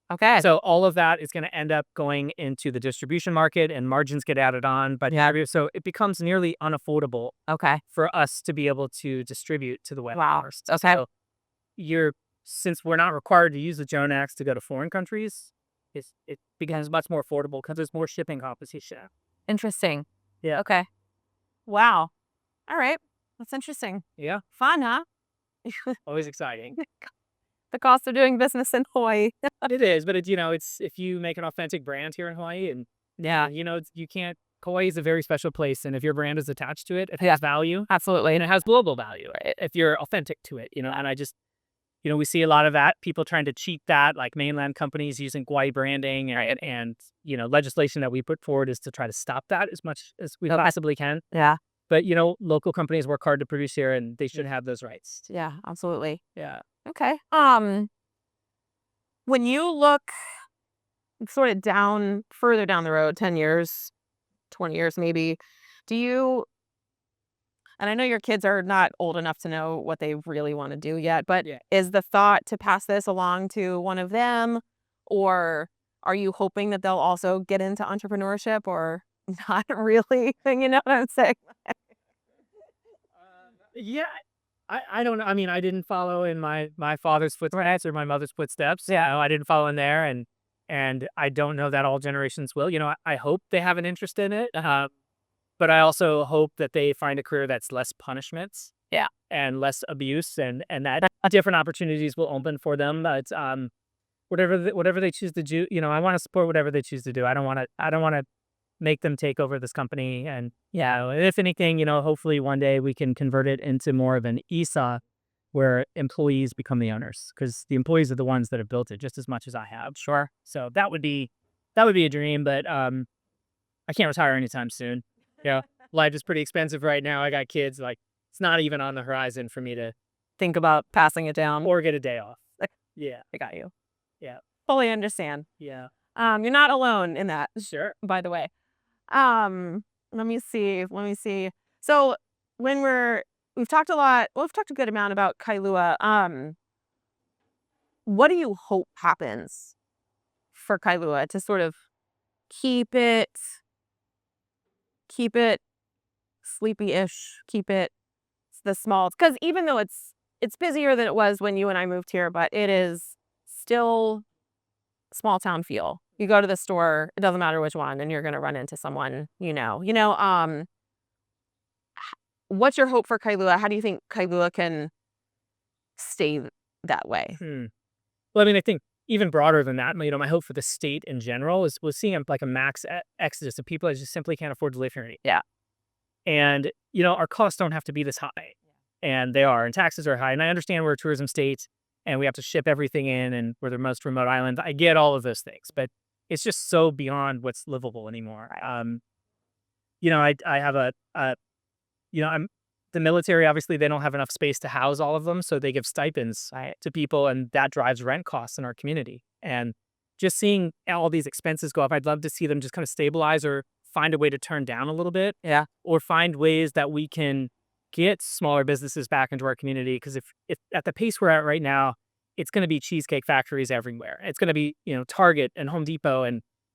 B: Okay.
A: So all of that is going to end up going into the distribution market, and margins get added on. But so it becomes nearly unaffordable for us to be able to distribute to the West Coast.
B: Okay.
A: So since we're not required to use the Jones Act to go to foreign countries, it becomes much more affordable because there's more shipping competition.
B: Interesting.
A: Yeah.
B: Okay. Wow. All right. That's interesting.
A: Yeah.
B: Fun, huh?
A: Always exciting.
B: The cost of doing business in Hawaii.
A: It is, but it's if you make an authentic brand here in Hawaii, and you can't. Hawaii is a very special place, and if your brand is attached to it, it has value.
B: Absolutely.
A: And it has global value, right? If you're authentic to it, and I just, we see a lot of that, people trying to cheat that, like mainland companies using Hawaii branding, and legislation that we put forward is to try to stop that as much as we possibly can.
B: Yeah.
A: But, local companies work hard to produce here, and they should have those rights.
B: Yeah, absolutely.
A: Yeah.
B: Okay. When you look sort of further down the road, 10 years, 20 years maybe, and I know your kids are not old enough to know what they really want to do yet, but is the thought to pass this along to one of them, or are you hoping that they'll also get into entrepreneurship, or not really? You know what I'm saying?
A: Yeah, I don't know. I mean, I didn't follow in my father's footsteps or my mother's footsteps. Yeah, I didn't follow in there, and I don't know that all generations will. I hope they have an interest in it, but I also hope that they find a career that's less punishments, and less abuse, and that different opportunities will open for them. But whatever they choose to do, I want to support whatever they choose to do. I don't want to make them take over this company. And if anything, hopefully one day we can convert it into more of an ESA where employees become the owners, because the employees are the ones that have built it just as much as I have.
B: Sure.
A: So that would be a dream, but I can't retire anytime soon. Life is pretty expensive right now. I got kids. Like, it's not even on the horizon for me to
B: think about passing it down
A: or get a day off. Yeah.
B: I got you.
A: Yeah.
B: Fully understand.
A: Yeah.
B: You're not alone in that.
A: Sure.
B: By the way. Let me see. So we've talked a good amount about Kailua. What do you hope happens for Kailua to sort of keep it sleepy-ish, keep it the small, because even though it's busier than it was when you and I moved here, but it is still small town feel. You go to the store, it doesn't matter which one, and you're going to run into someone, what's your hope for Kailua? How do you think Kailua can stay that way?
A: Well, I mean, I think even broader than that, my hope for the state in general is we're seeing like a max exodus of people that just simply can't afford to live here.
B: Yeah.
A: And, our costs don't have to be this high, and they are, and taxes are high. And I understand we're a tourism state and we have to ship everything in, and we're the most remote island. I get all of those things, but it's just so beyond what's livable anymore. I have I'm the military. Obviously, they don't have enough space to house all of them, so they give stipends to people, and that drives rent costs in our community. And just seeing all these expenses go up, I'd love to see them just kind of stabilize or find a way to turn down a little bit.
B: Yeah.
A: Or find ways that we can get smaller businesses back into our community. Because if at the pace we're at right now, it's going to be cheesecake factories everywhere. It's going to be, Target and Home Depot,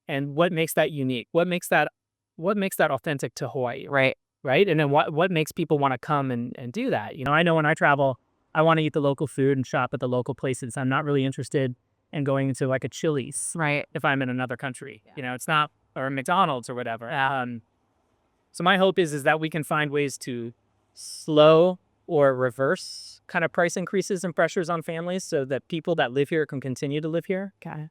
A: and what makes that unique? What makes that authentic to Hawaii?
B: Right.
A: Right. And then what makes people want to come and do that? I know when I travel, I want to eat the local food and shop at the local places. I'm not really interested in going into like a Chili's
B: Right.
A: if I'm in another country. It's not, or a McDonald's or whatever.
B: Yeah.
A: So my hope is that we can find ways to slow or reverse kind of price increases and pressures on families so that people that live here can continue to live here.
B: Okay.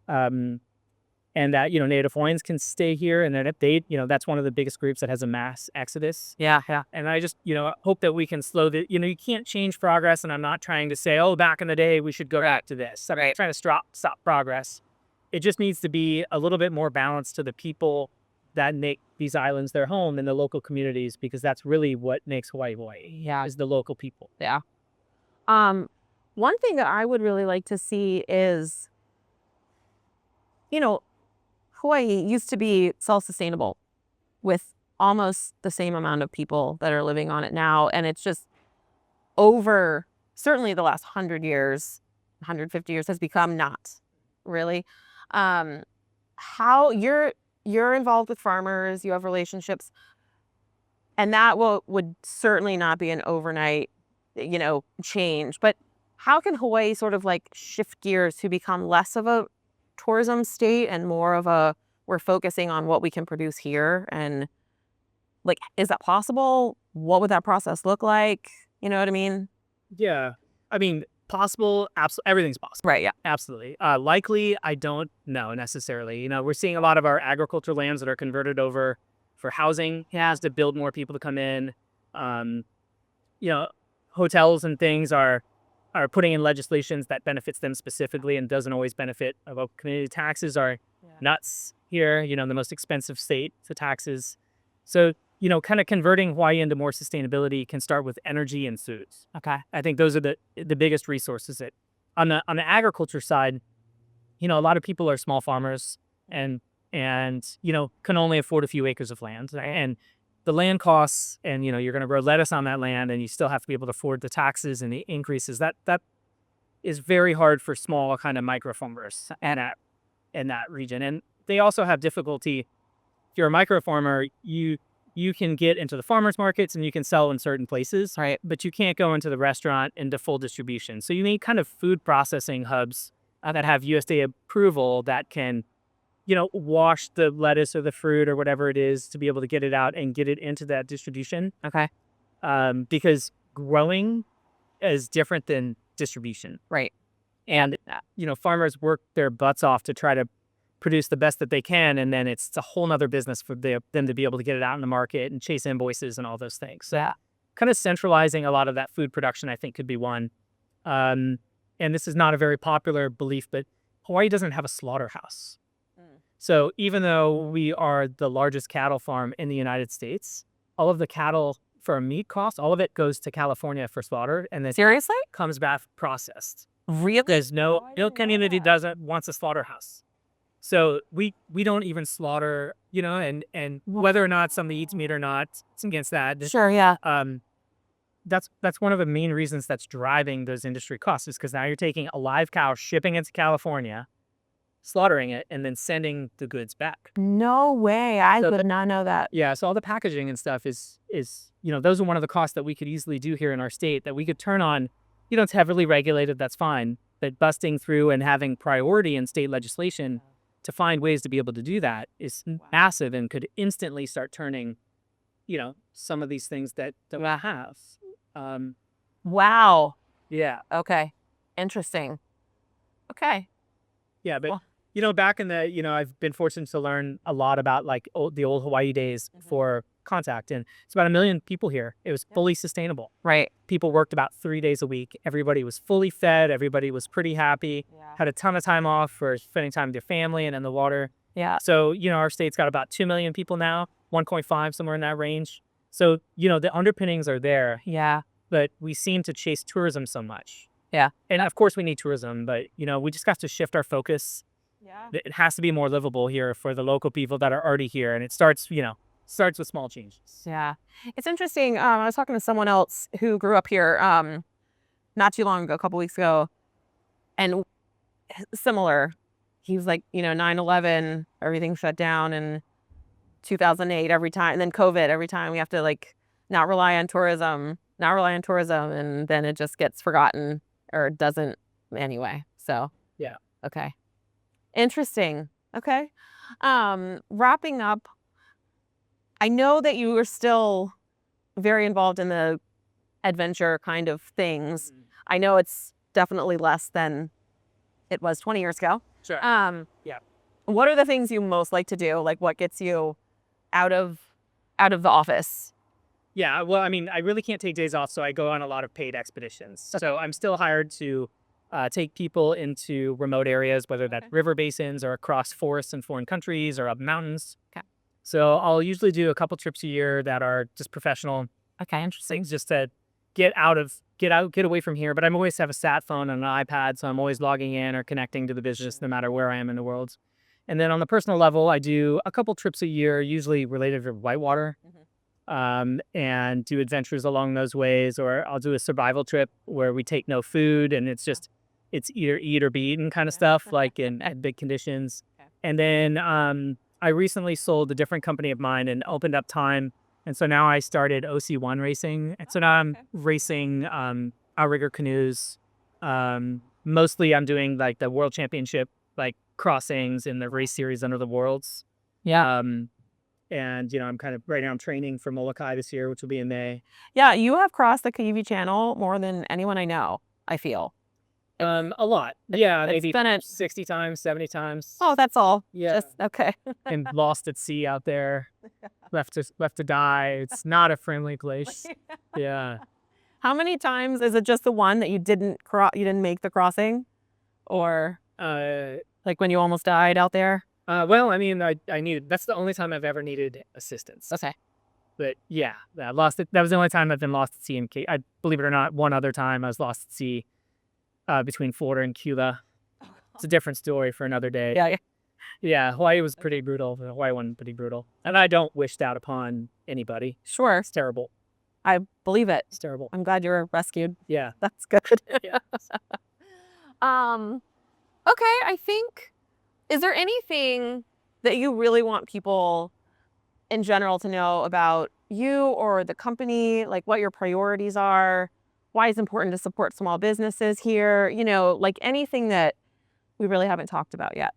A: And that, Native Hawaiians can stay here. And then if they, that's one of the biggest groups that has a mass exodus.
B: Yeah. Yeah.
A: And I just, hope that we can slow the, you can't change progress. And I'm not trying to say, oh, back in the day, we should go back to this. I'm not trying to stop progress. It just needs to be a little bit more balanced to the people that make these islands their home and the local communities, because that's really what makes Hawaii Hawaii.
B: Yeah.
A: Is the local people.
B: Yeah. One thing that I would really like to see is, Hawaii used to be self-sustainable with almost the same amount of people that are living on it now. And it's just over, certainly the last 100 years, 150 years has become not really. How you're involved with farmers, you have relationships, and that would certainly not be an overnight, change. But how can Hawaii sort of like shift gears to become less of a tourism state and more of a, we're focusing on what we can produce here? And like, is that possible? What would that process look like? You know what I mean?
A: Yeah. I mean, possible. Absolutely. Everything's possible.
B: Right. Yeah.
A: Absolutely. Likely, I don't know necessarily. We're seeing a lot of our agriculture lands that are converted over for housing. It has to build more people to come in. Hotels and things are putting in legislations that benefits them specifically and doesn't always benefit. Community taxes are nuts here. The most expensive state to taxes. So, kind of converting Hawaii into more sustainability can start with energy and foods.
B: Okay.
A: I think those are the biggest resources. That on the agriculture side, a lot of people are small farmers and can only afford a few acres of land, and the land costs, and you're going to grow lettuce on that land, and you still have to be able to afford the taxes and the increases. That is very hard for small kind of micro farmers in that region, and they also have difficulty. If you're a micro farmer, you can get into the farmers markets and you can sell in certain places,
B: right?
A: But you can't go into the restaurant into full distribution. So you need kind of food processing hubs that have USDA approval that can, wash the lettuce or the fruit or whatever it is to be able to get it out and get it into that distribution.
B: Okay.
A: Because growing is different than distribution.
B: Right.
A: And, farmers work their butts off to try to produce the best that they can. And then it's a whole nother business for them to be able to get it out in the market and chase invoices and all those things. So kind of centralizing a lot of that food production, I think, could be one. And this is not a very popular belief, but Hawaii doesn't have a slaughterhouse. So even though we are the largest cattle farm in the United States, all of the cattle for a meat cost, all of it goes to California for slaughter, and then
B: seriously
A: comes back processed.
B: Really?
A: There's no community wants a slaughterhouse. So we don't even slaughter, and whether or not somebody eats meat or not, it's against that.
B: Sure, yeah.
A: That's one of the main reasons that's driving those industry costs, is because now you're taking a live cow, shipping it to California, slaughtering it, and then sending the goods back.
B: No way. I did not know that.
A: Yeah, so all the packaging and stuff is those are one of the costs that we could easily do here in our state that we could turn on. It's heavily regulated, that's fine, but busting through and having priority in state legislation to find ways to be able to do that is massive and could instantly start turning, some of these things that we have.
B: Wow.
A: Yeah.
B: Okay. Interesting. Okay.
A: Yeah, but back in the, I've been fortunate to learn a lot about like the old Hawaii days for contact, and it's about 1 million people here. It was fully sustainable.
B: Right.
A: People worked about 3 days a week. Everybody was fully fed. Everybody was pretty happy. Had a ton of time off for spending time with their family and in the water.
B: Yeah.
A: So, our state's got about 2 million people now, 1.5, somewhere in that range. So, the underpinnings are there.
B: Yeah.
A: But we seem to chase tourism so much.
B: Yeah.
A: And of course we need tourism, but, we just got to shift our focus.
B: Yeah.
A: It has to be more livable here for the local people that are already here. And it starts with small changes.
B: Yeah. It's interesting. I was talking to someone else who grew up here not too long ago, a couple weeks ago, and similar. He was like, 9/11, everything shut down, and 2008 every time, and then COVID every time we have to like not rely on tourism, not rely on tourism, and then it just gets forgotten or doesn't anyway. So
A: Yeah.
B: Okay. Interesting. Okay. Wrapping up, I know that you are still very involved in the adventure kind of things. I know it's definitely less than it was 20 years ago.
A: Sure.
B: Yeah. What are the things you most like to do? Like, what gets you out of the office?
A: Yeah, well, I mean, I really can't take days off, so I go on a lot of paid expeditions. So I'm still hired to take people into remote areas, whether that's river basins or across forests in foreign countries or up mountains.
B: Okay.
A: So I'll usually do a couple trips a year that are just professional
B: Okay, interesting.
A: things, just to get away from here. But I'm always have a sat phone and an iPad, so I'm always logging in or connecting to the business no matter where I am in the world. And then on the personal level, I do a couple trips a year, usually related to whitewater. And do adventures along those ways, or I'll do a survival trip where we take no food and it's either eat or be eaten kind of stuff, like at big conditions. And then I recently sold a different company of mine and opened up time, and so now I started OC1 racing, and so now I'm racing outrigger canoes. Mostly I'm doing like the world championship like crossings in the race series under the worlds.
B: Yeah.
A: And, I'm kind of right now I'm training for Molokai this year, which will be in May.
B: Yeah, you have crossed the Kaiwi Channel more than anyone I know, I feel.
A: A lot. Yeah,
B: It's
A: maybe
B: been
A: 60 times, 70 times.
B: Oh, that's all.
A: Yeah.
B: Just, okay.
A: And lost at sea out there, left to die. It's not a friendly place. Yeah.
B: How many times is it just the one that you didn't make the crossing? Or like when you almost died out there?
A: Well, I mean, I needed, that's the only time I've ever needed assistance.
B: Okay.
A: But yeah, I lost it. That was the only time I've been lost at sea. I believe it or not, one other time I was lost at sea between Florida and Cuba. It's a different story for another day.
B: Yeah.
A: Yeah, Hawaii was pretty brutal. The Hawaii one pretty brutal. And I don't wish that upon anybody.
B: Sure.
A: It's terrible.
B: I believe it.
A: It's terrible.
B: I'm glad you were rescued.
A: Yeah.
B: That's good.
A: Yeah.
B: Okay, I think, is there anything that you really want people in general to know about you or the company, like what your priorities are, why it's important to support small businesses here, like anything that we really haven't talked about yet?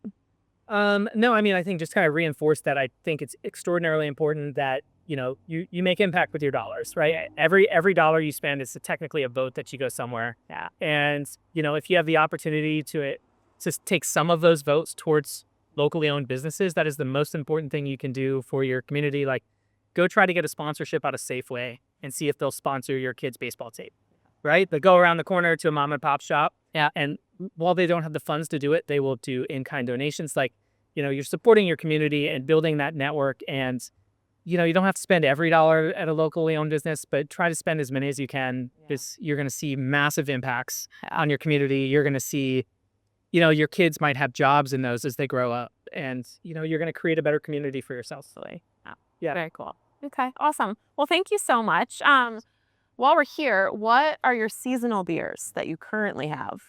A: No, I mean, I think just kind of reinforce that I think it's extraordinarily important that, you make impact with your dollars, right? Every dollar you spend is technically a vote that you go somewhere.
B: Yeah.
A: And, if you have the opportunity to take some of those votes towards locally owned businesses, that is the most important thing you can do for your community. Like, go try to get a sponsorship out of Safeway and see if they'll sponsor your kid's baseball tape, right? They go around the corner to a mom and pop shop.
B: Yeah.
A: And while they don't have the funds to do it, they will do in-kind donations. Like, you're supporting your community and building that network. And, you don't have to spend every dollar at a locally owned business, but try to spend as many as you can, because you're going to see massive impacts on your community. You're going to see, your kids might have jobs in those as they grow up, and, you're going to create a better community for yourself.
B: Yeah. Very cool. Okay, awesome. Well, thank you so much. While we're here, what are your seasonal beers that you currently have?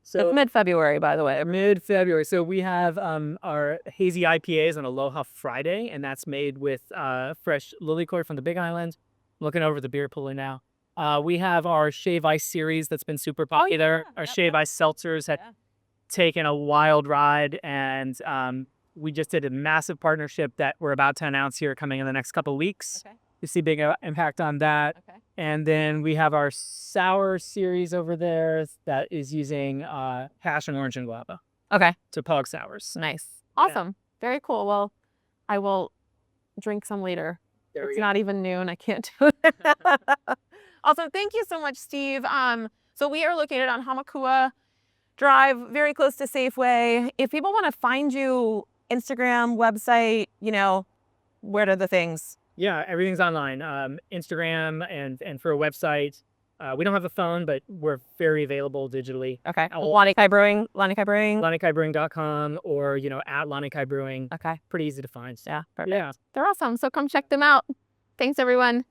A: So
B: it's mid-February, by the way.
A: Mid-February. So we have our hazy IPAs on Aloha Friday, and that's made with fresh lilikoi from the Big Island. I'm looking over the beer cooler now. We have our Shave Ice series that's been super popular. Our Shave Ice seltzers had taken a wild ride, and we just did a massive partnership that we're about to announce here coming in the next couple of weeks.
B: Okay.
A: You see big impact on that.
B: Okay.
A: And then we have our sour series over there that is using passion orange and guava.
B: Okay.
A: So pog sours.
B: Nice. Awesome. Yeah. Very cool. Well, I will drink some later. It's not even noon. I can't do it. Also, thank you so much, Steve. So we are located on Hamakua Drive, very close to Safeway. If people want to find you, Instagram, website, where are the things?
A: Yeah, everything's online. Instagram and for a website. We don't have a phone, but we're very available digitally.
B: Okay. Lanikai Brewing.
A: LanikaiBrewing.com or, at Lanikai Brewing.
B: Okay.
A: Pretty easy to find.
B: Yeah. Perfect.
A: Yeah.
B: They're awesome. So come check them out. Thanks, everyone.